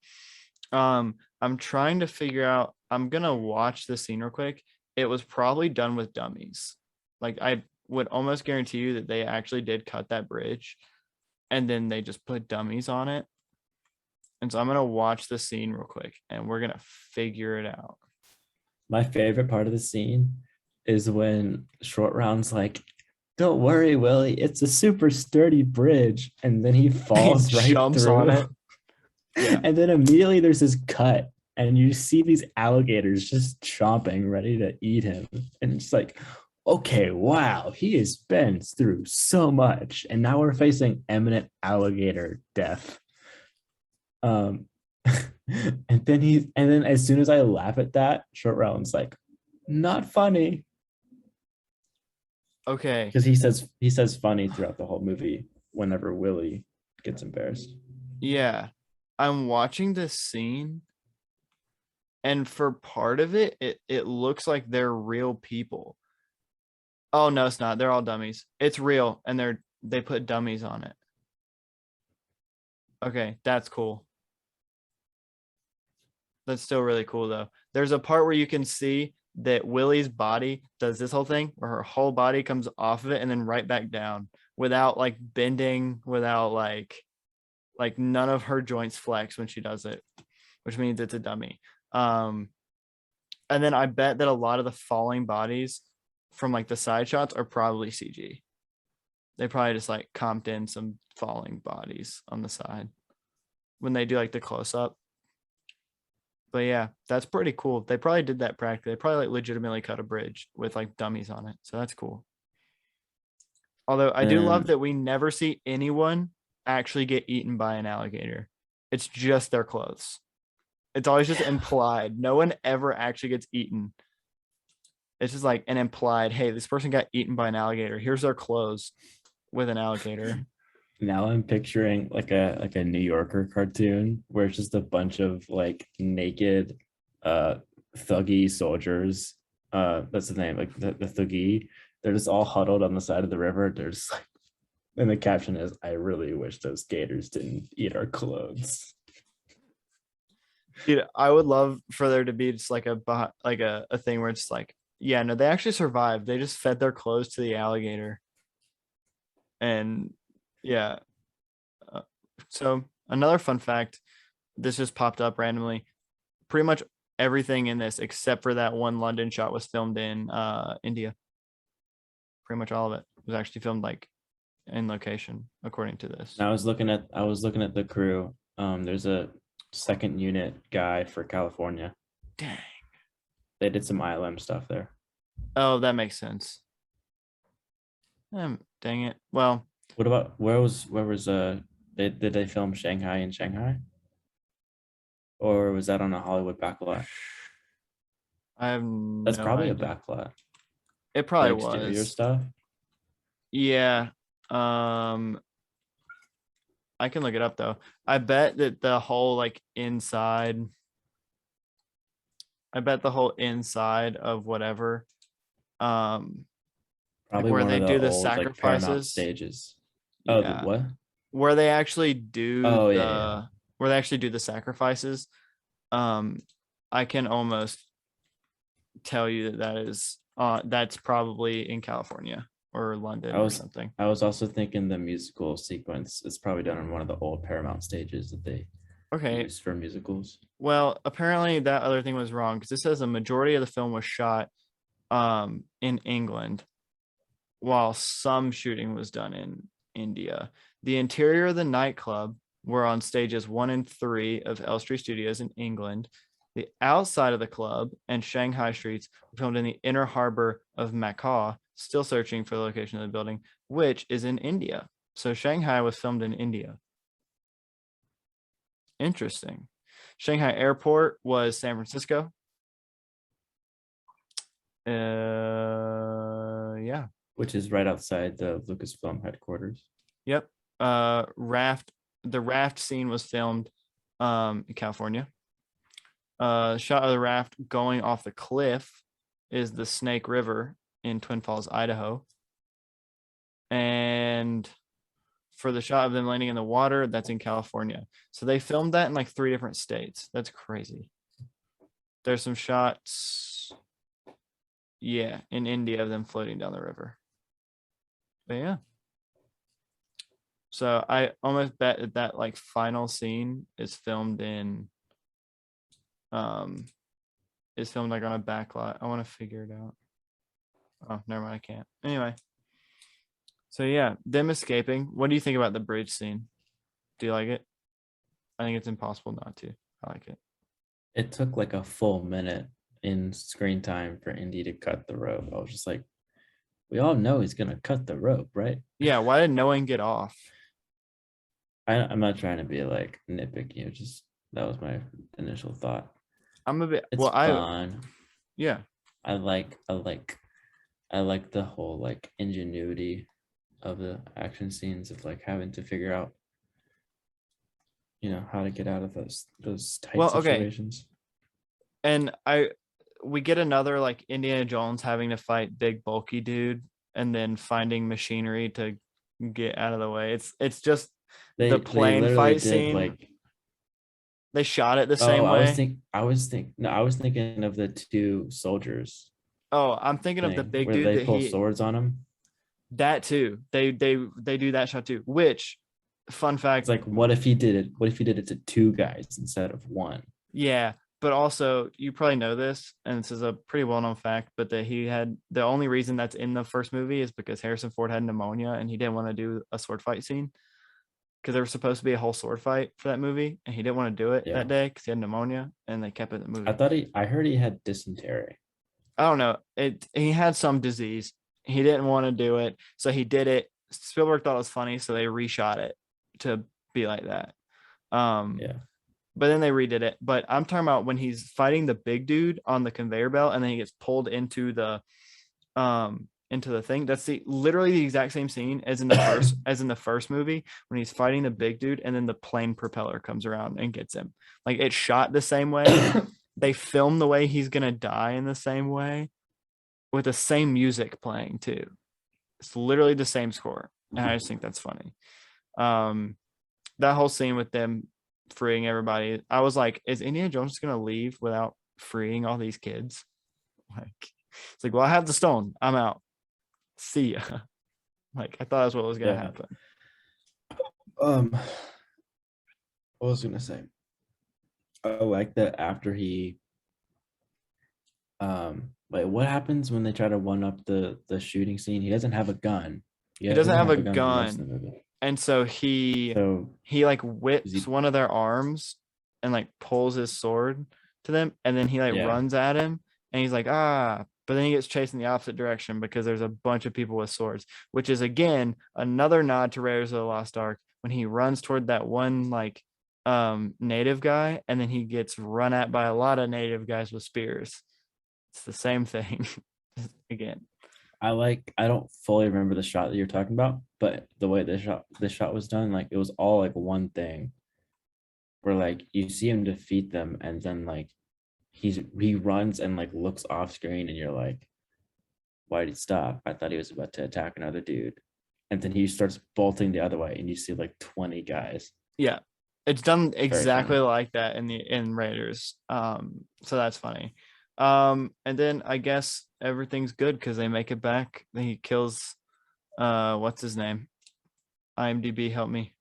A: I'm trying to figure out. I'm gonna watch the scene real quick. It was probably done with dummies. Like I would almost guarantee you that they actually did cut that bridge and then they just put dummies on it. And so I'm gonna watch the scene real quick and we're gonna figure it out.
B: My favorite part of the scene is when Short Round's like, "Don't worry, Willie, it's a super sturdy bridge," and then he
A: He
B: falls right
A: jumps on
B: through.
A: it. Yeah.
B: And then immediately there's this cut, and you see these alligators just chomping, ready to eat him. And it's like, okay, wow, he has been through so much, and now we're facing imminent alligator death. Um, and then as soon as I laugh at that, Short Round's like, "Not funny,"
A: Okay.
B: because he says funny throughout the whole movie whenever Willie gets embarrassed.
A: Yeah. I'm watching this scene and for part of it, it looks like they're real people. Oh no, it's not. They're all dummies. It's real and they put dummies on it. Okay, that's cool. That's still really cool though. There's a part where you can see that Willie's body does this whole thing where her whole body comes off of it and then right back down without like bending, without like none of her joints flex when she does it, which means it's a dummy. Um, and then I bet that a lot of the falling bodies from like the side shots are probably CG. They probably just like comped in some falling bodies on the side when they do like the close up. But yeah, that's pretty cool. They probably did that practically. They probably like legitimately cut a bridge with like dummies on it. So that's cool. Although I do love
B: And
A: that we never see anyone actually get eaten by an alligator. It's just their clothes. It's always just implied. No one ever actually gets eaten. It's just like an implied, hey, this person got eaten by an alligator. Here's their clothes with an alligator.
B: now I'm picturing like a New Yorker cartoon where it's just a bunch of like naked thuggy soldiers. That's the name, like the thuggy. They're just all huddled on the side of the river. They're just like, and the caption is, "I really wish those gators didn't eat our clothes."
A: Dude, I would love for there to be just like a thing where it's like, yeah, no, they actually survived. They just fed their clothes to the alligator. And yeah. Uh, so another fun fact, this just popped up randomly. Pretty much everything in this, except for that one London shot, was filmed in India. Pretty much all of it was actually filmed like in location, according to this.
B: I was looking at the crew. There's a second unit guy for California.
A: Dang.
B: They did some ILM stuff there.
A: Oh, that makes sense. Dang it. Well,
B: What about where was did they film Shanghai in Shanghai? Or was that on a Hollywood backlot?
A: I have
B: That's
A: no
B: probably a
A: idea.
B: backlot.
A: It
B: The
A: probably
B: exterior
A: was.
B: stuff.
A: Yeah. Um, I can look it up though. I bet that the whole like inside, I bet the whole inside of whatever, um, like
B: Probably
A: where
B: one
A: they
B: of the
A: do the
B: old like Paramount
A: sacrifices.
B: stages. Oh, the
A: Yeah.
B: what?
A: Where they actually do
B: Oh yeah, yeah.
A: the sacrifices. Um, I can almost tell you that that's probably in California or
B: I
A: London or
B: was
A: something.
B: I was also thinking the musical sequence is probably done on one of the old Paramount stages that they
A: Okay.
B: used for musicals.
A: Well, apparently that other thing was wrong because it says a majority of the film was shot in England, while some shooting was done in India. The interior of the nightclub were on stages 1 and 3 of Elstree Studios in England. The outside of the club and Shanghai streets were filmed in the inner harbor of Macau, still searching for the location of the building, which is in India. So Shanghai was filmed in India. Interesting. Shanghai Airport was San Francisco. Yeah.
B: Which is right outside the Lucasfilm headquarters.
A: Yep. The raft scene was filmed in California. Shot of the raft going off the cliff is the Snake River in Twin Falls, Idaho. And for the shot of them landing in the water, that's in California. So they filmed that in like 3 different states. That's crazy. There's some shots, yeah, in India of them floating down the river. But yeah. So I almost bet that like final scene is filmed like on a backlot. I want to figure it out. Oh, never mind, I can't. Anyway. So yeah, them escaping. What do you think about the bridge scene? Do you like it? I think it's impossible not to. I like it.
B: It took like a full minute in screen time for Indy to cut the rope. I was just like, we all know he's gonna cut the rope, right?
A: Yeah, why did no one get off?
B: I'm not trying to be like nitpicky. Just that was my initial thought.
A: I'm a bit
B: It's fun.
A: Yeah.
B: I like the whole like ingenuity of the action scenes of like having to figure out, how to get out of those tight situations.
A: And we get another like Indiana Jones having to fight big bulky dude and then finding machinery to get out of the way. It's just the plane fight scene.
B: Like
A: they shot it the same way.
B: I was thinking of the 2 soldiers.
A: Oh, I'm thinking of the big
B: where
A: dude
B: they
A: that
B: pull swords on him.
A: That too. They do that shot too. Which, fun fact,
B: it's like, what if he did it to 2 guys instead of 1?
A: Yeah, but also you probably know this, and this is a pretty well-known fact, but that he had the only reason that's in the first movie is because Harrison Ford had pneumonia and he didn't want to do a sword fight scene because there was supposed to be a whole sword fight for that movie, and he didn't want to do it that day because he had pneumonia, and they kept it in the movie.
B: I heard he had dysentery.
A: I don't know. He had some disease. He didn't want to do it, so he did it. Spielberg thought it was funny, so they reshot it to be like that.
B: Yeah.
A: But then they redid it. But I'm talking about when he's fighting the big dude on the conveyor belt, and then he gets pulled into the thing. That's literally the exact same scene as in the first movie when he's fighting the big dude, and then the plane propeller comes around and gets him. Like, it's shot the same way. They filmed the way he's gonna die in the same way, with the same music playing too. It's literally the same score, and I just think that's funny. That whole scene with them freeing everybody, I was like, is Indiana Jones just gonna leave without freeing all these kids? Like, it's like, well, I have the stone, I'm out, see ya. Like, I thought that's what was gonna happen.
B: What was I gonna say? I like that after he like, what happens when they try to one up the shooting scene? He doesn't have a gun.
A: He doesn't have a gun. And so he like whips one of their arms and like pulls his sword to them, and then he like runs at him, and he's like, but then he gets chased in the opposite direction because there's a bunch of people with swords, which is again another nod to Raiders of the Lost Ark when he runs toward that one like native guy, and then he gets run at by a lot of native guys with spears. It's the same thing. Again,
B: I don't fully remember the shot that you're talking about, but the way this shot was done, like, it was all like one thing where like you see him defeat them, and then like he runs and like looks off screen, and you're like, why did he stop? I thought he was about to attack another dude. And then he starts bolting the other way, and you see like 20 guys.
A: Yeah, it's done exactly like that in Raiders. So that's funny. And then I guess everything's good because they make it back. He kills what's his name? IMDb, help me.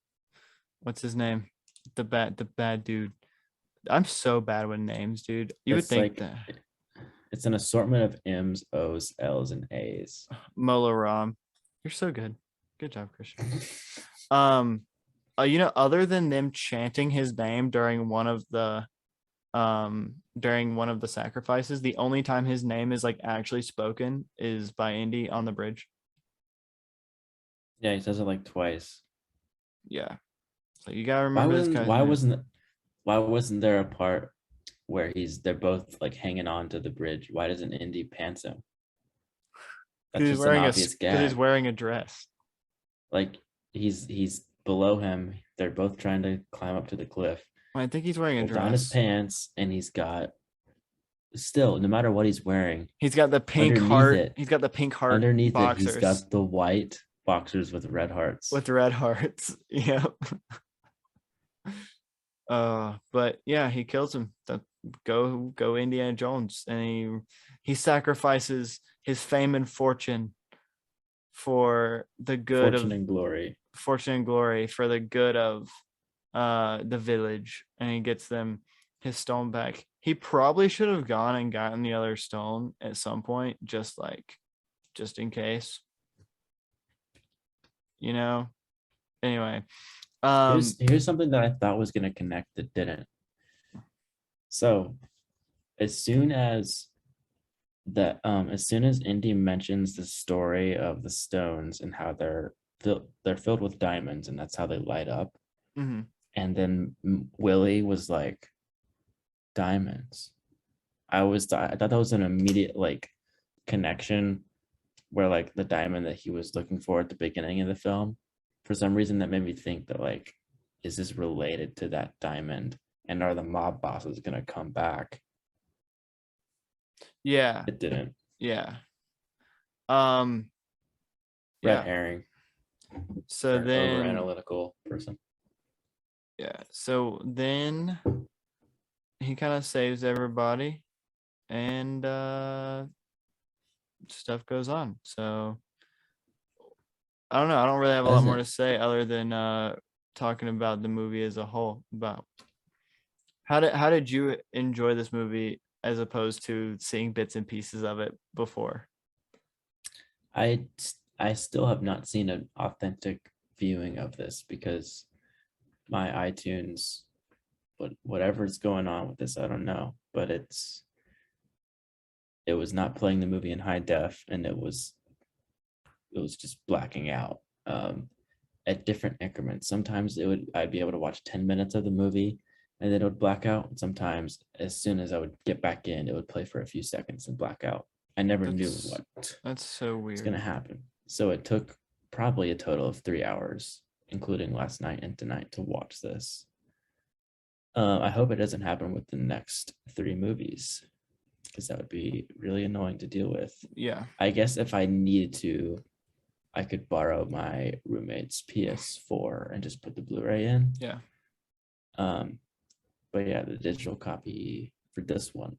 A: What's his name? the bad dude. I'm so bad with names, dude. You would
B: It's
A: think
B: like
A: that
B: it's an assortment of M's, O's, L's, and A's.
A: Mola Ram. You're so good. Good job, Christian. Um, other than them chanting his name during one of the sacrifices, the only time his name is like actually spoken is by Indy on the bridge.
B: Yeah, he says it like twice.
A: Yeah. So you gotta
B: Why
A: remember this
B: wasn't
A: guy's
B: why
A: name.
B: wasn't why wasn't there a part where they're both like hanging on to the bridge? Why doesn't Indy pants him? That's just an obvious
A: Because he's
B: gag.
A: wearing a dress.
B: Like he's below him. They're both trying to climb up to the cliff.
A: I think he's wearing a
B: Pulls down his
A: dress.
B: pants and he's got still, no matter what he's wearing,
A: He's got the pink
B: underneath
A: heart.
B: it,
A: He's got the pink heart
B: underneath it, he's
A: boxers
B: got the white boxers with red hearts.
A: with red hearts. Yep. But yeah, he kills him. Go Indiana Jones, and he sacrifices his fame and fortune for the good
B: Fortune
A: of
B: and glory.
A: fortune and glory for the good of the village, and he gets them his stone back. He probably should have gone and gotten the other stone at some point, just in case, you know. Anyway,
B: Here's something that I thought was gonna connect that didn't. So as soon as as soon as Indy mentions the story of the stones and how they're filled with diamonds and that's how they light up,
A: mhm.
B: and then Willie was like diamonds. I thought that was an immediate like connection where like the diamond that he was looking for at the beginning of the film. For some reason, that made me think that like, is this related to that diamond? And are the mob bosses gonna come back?
A: Yeah,
B: It didn't.
A: yeah. Um,
B: Red
A: yeah.
B: herring
A: So
B: for an over
A: then,
B: analytical person.
A: yeah. So then he kind of saves everybody, and stuff goes on. So I don't know. I don't really have a lot more to
B: Doesn't
A: say other than talking about the movie as a whole. About how did you enjoy this movie as opposed to seeing bits and pieces of it before?
B: I I still have not seen an authentic viewing of this because my iTunes, whatever's going on with this, I don't know, but it was not playing the movie in high def, and it was just blacking out at different increments. Sometimes I'd be able to watch 10 minutes of the movie and then it would black out. Sometimes as soon as I would get back in, it would play for a few seconds and black out. I never knew what
A: That's so
B: was
A: weird.
B: going to happen. So it took probably a total of 3 hours, including last night and tonight, to watch this. I hope it doesn't happen with the next 3 movies because that would be really annoying to deal with.
A: Yeah.
B: I guess if I needed to, I could borrow my roommate's PS4 and just put the Blu-ray in.
A: Yeah.
B: But yeah, the digital copy for this one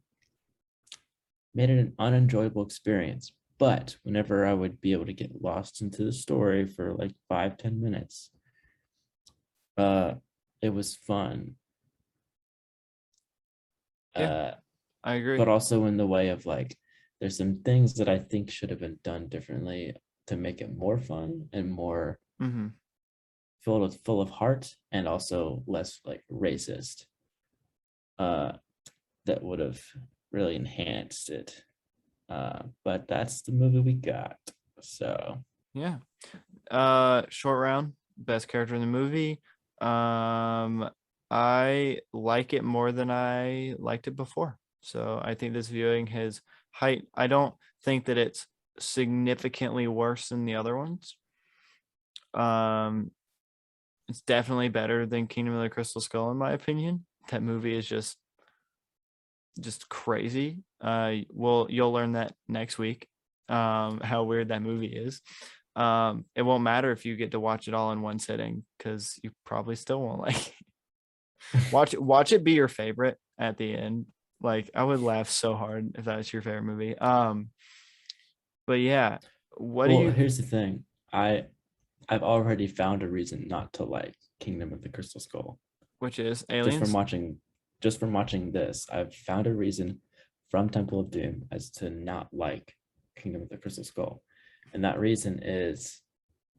B: made it an unenjoyable experience. But whenever I would be able to get lost into the story for like 5-10 minutes, it was fun.
A: Yeah. I agree.
B: But also in the way of like, there's some things that I think should have been done differently to make it more fun and more
A: Mm-hmm.
B: full of heart and also less like racist. That would have really enhanced it. But that's the movie we got. So
A: Yeah. Short round, best character in the movie. I like it more than I liked it before. So I think this viewing has height. I don't think that it's significantly worse than the other ones. Um, it's definitely better than Kingdom of the Crystal Skull, in my opinion. That movie is just crazy. Well, you'll learn that next week. How weird that movie is. It won't matter if you get to watch it all in one sitting because you probably still won't like it. Watch it be your favorite at the end. Like I would laugh so hard if that's your favorite movie. But yeah, what do
B: well,
A: you
B: here's the thing. I've already found a reason not to like Kingdom of the Crystal Skull.
A: which is
B: Just from
A: aliens.
B: watching, just from watching this, I've found a reason from Temple of Doom as to not like Kingdom of the Crystal Skull, and that reason is,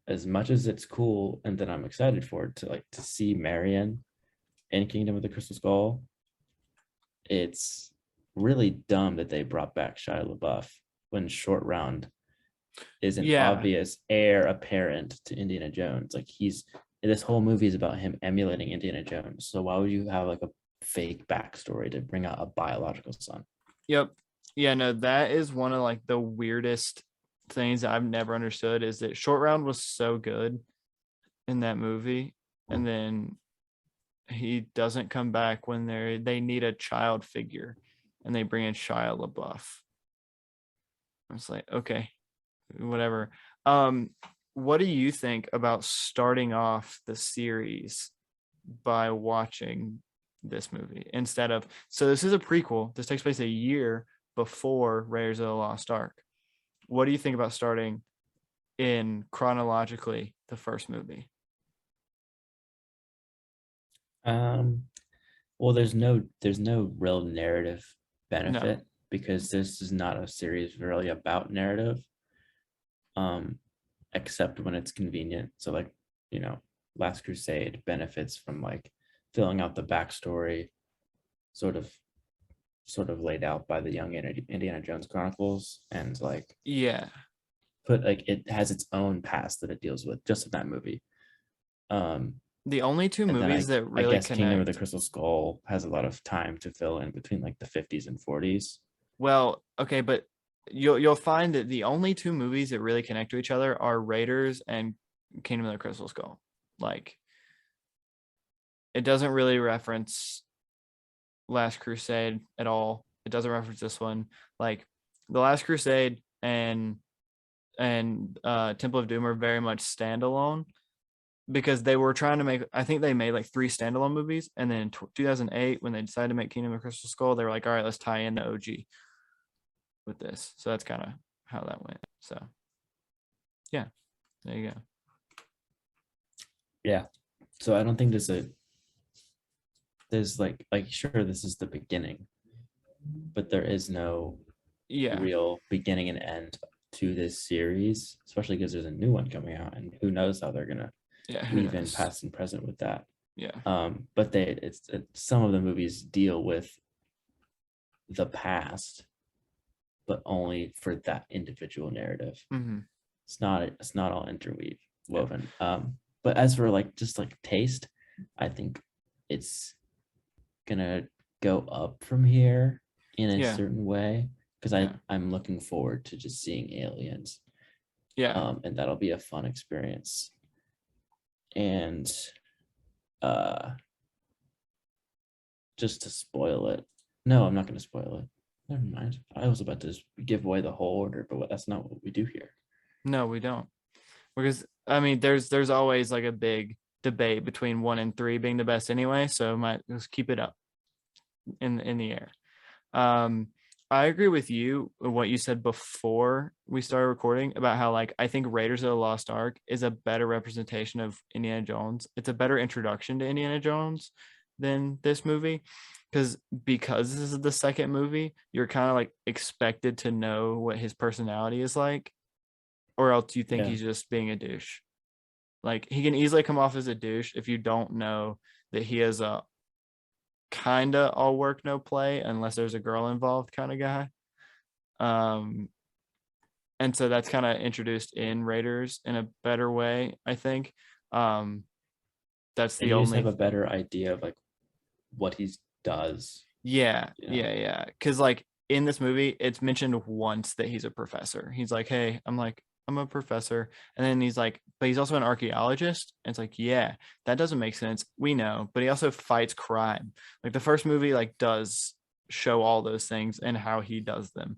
B: as much as it's cool and that I'm excited for it to like to see Marion in Kingdom of the Crystal Skull, it's really dumb that they brought back Shia LaBeouf when Short Round is an
A: Yeah.
B: obvious heir apparent to Indiana Jones. Like he's this whole movie is about him emulating Indiana Jones. So why would you have like a fake backstory to bring out a biological son?
A: Yep. Yeah, no, that is one of like the weirdest things that I've never understood is that Short Round was so good in that movie, and then he doesn't come back when they need a child figure, and they bring in Shia LaBeouf. I was like, okay, whatever. Um, what do you think about starting off the series by watching this movie instead of, so this is a prequel. This takes place a year before Raiders of the Lost Ark. What do you think about starting in chronologically the first movie?
B: Um, well, there's no real narrative
A: No.
B: benefit because this is not a series really about narrative, um, except when it's convenient. So like, you know, Last Crusade benefits from like filling out the backstory, sort of sort of laid out by the Young Indiana Jones Chronicles, and like
A: Yeah.
B: put like it has its own past that it deals with just in that movie. Um,
A: The only two
B: and then
A: movies
B: I
A: that
B: I
A: really
B: guess Kingdom of the
A: connect.
B: Crystal Skull has a lot of time to fill in between like the 50s and 40s.
A: Well, okay, but you'll find that the only two movies that really connect to each other are Raiders and Kingdom of the Crystal Skull. Like it doesn't really reference Last Crusade at all. It doesn't reference this one. Like the Last Crusade and Temple of Doom are very much standalone because they were trying to make, I think they made like three standalone movies, and then in 2008 when they decided to make Kingdom of Crystal Skull, they were like, all right, let's tie in the OG with this. So that's kind of how that went. So yeah, there you go.
B: Yeah. So I don't think there's like sure this is the beginning, but there is no
A: Yeah,
B: real beginning and end to this series, especially because there's a new one coming out, and who knows how they're gonna
A: yeah, who
B: weave in
A: knows?
B: past and present with that.
A: Yeah,
B: But some of the movies deal with the past, but only for that individual narrative.
A: mm-hmm.
B: It's not all interweave
A: Yeah,
B: woven. But as for like just like taste, I think it's gonna go up from here in a
A: yeah,
B: certain way because
A: yeah,
B: I'm looking forward to just seeing aliens,
A: yeah.
B: and that'll be a fun experience. And uh, just to spoil it, no, I'm not going to spoil it. Never mind. I was about to just give away the whole order, but that's not what we do here.
A: No, we don't, because I mean, there's always like a big debate between one and three being the best anyway. So might just keep it up in the air. Um, I agree with you what you said before we started recording about how like I think Raiders of the Lost Ark is a better representation of Indiana Jones. It's a better introduction to Indiana Jones than this movie because this is the second movie, you're kind of like expected to know what his personality is like, or else you think
B: Yeah.
A: he's just being a douche. Like he can easily come off as a douche if you don't know that he is a kinda all work no play unless there's a girl involved kind of guy. Um, and so that's kind of introduced in Raiders in a better way, I think. Um, that's
B: And
A: the
B: you just have
A: only
B: a better idea of like what he does,
A: yeah,
B: you know?
A: yeah, yeah. Because like in this movie, it's mentioned once that he's a professor. He's like, hey, I'm like, I'm a professor. And then he's like, but he's also an archaeologist. And it's like, yeah, that doesn't make sense. We know, but he also fights crime. Like the first movie, like does show all those things and how he does them.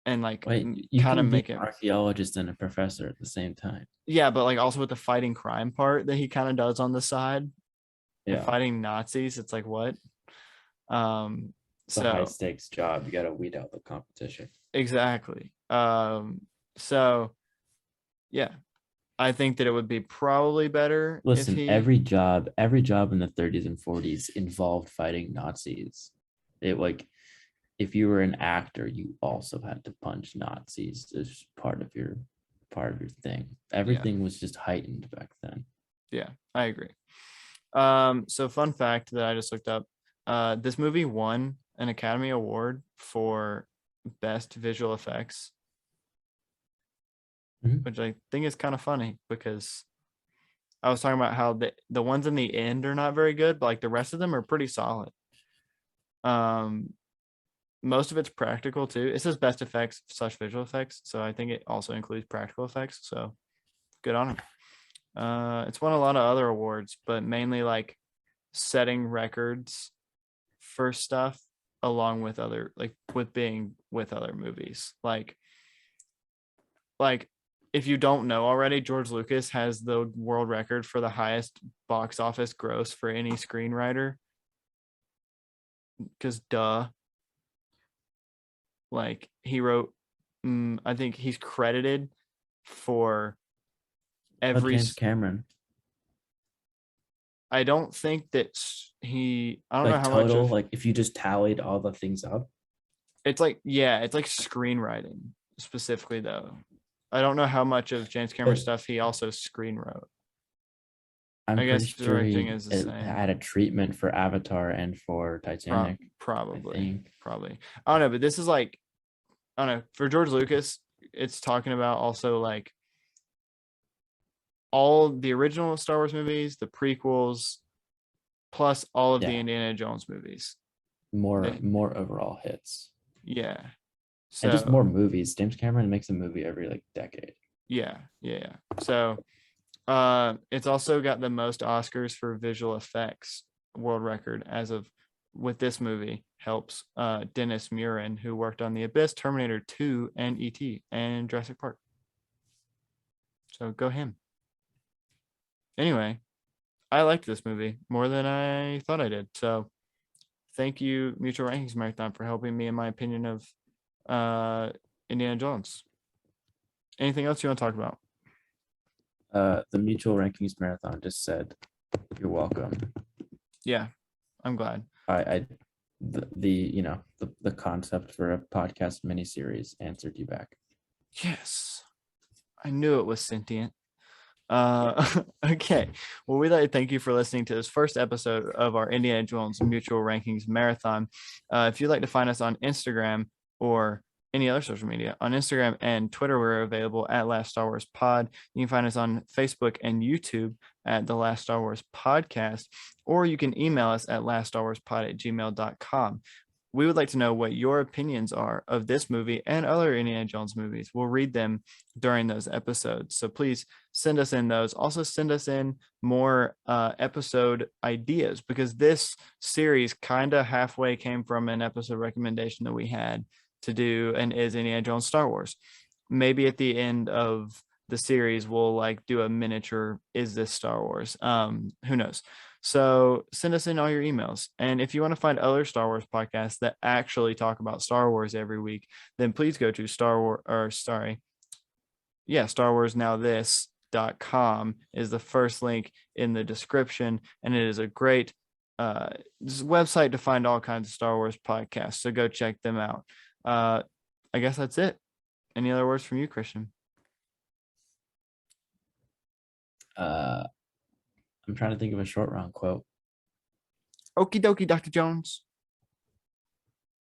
A: And like
B: Wait, you
A: kind of
B: can be
A: make
B: an
A: it,
B: archaeologist and a professor at the same time.
A: yeah, but like also with the fighting crime part that he kind of does on the side and
B: Yeah.
A: fighting Nazis, it's like what? Um,
B: It's a high
A: so
B: stakes job. You got to weed out the competition.
A: exactly. So yeah, I think that it would be probably better if
B: Listen,
A: he.
B: every job in the 30s and 40s involved fighting Nazis. It like if you were an actor, you also had to punch Nazis as part of your thing.
A: Yeah,
B: Everything was just heightened back then.
A: yeah, I agree. So fun fact that I just looked up, this movie won an Academy Award for best visual effects,
B: Mhm.
A: which I think is kind of funny because I was talking about how the ones in the end are not very good, but like the rest of them are pretty solid. Um, most of it's practical too. It says best effects slash visual effects, so I think it also includes practical effects. So good on him. It's won a lot of other awards, but mainly like setting records for stuff along with other like with being with other movies. Like if you don't know already, George Lucas has the world record for the highest box office gross for any screenwriter. Because duh, like he wrote, I think he's credited for
B: Oh,
A: every.
B: James Cameron.
A: I don't think that he. I don't know
B: Like
A: how much
B: total,
A: of.
B: like if you just tallied all the things up.
A: It's like yeah, it's like screenwriting specifically though. I don't know how much of James Cameron
B: But
A: stuff he also screen wrote.
B: I'm
A: I
B: pretty
A: guess
B: sure
A: directing
B: he
A: is the same.
B: had a treatment for Avatar and for Titanic, I
A: Probably,
B: think.
A: probably. I don't know, but this is like I don't know. For George Lucas, it's talking about also like all the original Star Wars movies, the prequels, plus all of the
B: Yeah,
A: Indiana Jones movies.
B: more
A: They,
B: more overall hits.
A: yeah.
B: And just more
A: So
B: movies. James Cameron makes a movie every like decade.
A: yeah. So it's also got the most Oscars for visual effects world record as of with this movie helps Dennis Muren, who worked on The Abyss, Terminator 2, and E.T. and Jurassic Park. So go him. Anyway, I liked this movie more than I thought I did. So thank you, Mutual Rankings Marathon, for helping me in my opinion of Indiana Jones. Anything else you want to talk about?
B: The Mutual Rankings Marathon just said, "You're welcome."
A: Yeah, I'm glad.
B: I the you know the concept for a podcast miniseries answered you back.
A: Yes, I knew it was sentient. Okay. Well, we'd like to thank you for listening to this first episode of our Indiana Jones Mutual Rankings Marathon. If you'd like to find us on Instagram or any other social media, on Instagram and Twitter, we're available at Last Star Wars Pod. You can find us on Facebook and YouTube at the Last Star Wars Podcast, or you can email us at laststarwarspod@gmail.com. We would like to know what your opinions are of this movie and other Indiana Jones movies. We'll read them during those episodes. So please send us in those. Also, send us in more episode ideas because this series kind of halfway came from an episode recommendation that we had to do and is Indiana Jones Star Wars. Maybe at the end of the series, we'll like do a miniature Is This Star Wars? Who knows? So send us in all your emails. And if you want to find other Star Wars podcasts that actually talk about Star Wars every week, then please go to Star Wars Now This.com is the first link in the description. And it is a great website to find all kinds of Star Wars podcasts. So go check them out. I guess that's it. Any other words from you, Christian?
B: I'm trying to think of a short round quote.
A: Okie dokie, Dr. Jones.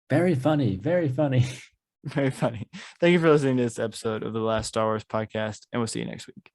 B: Very funny, very funny.
A: Very funny. Thank you for listening to this episode of the Last Star Wars podcast, and we'll see you next week.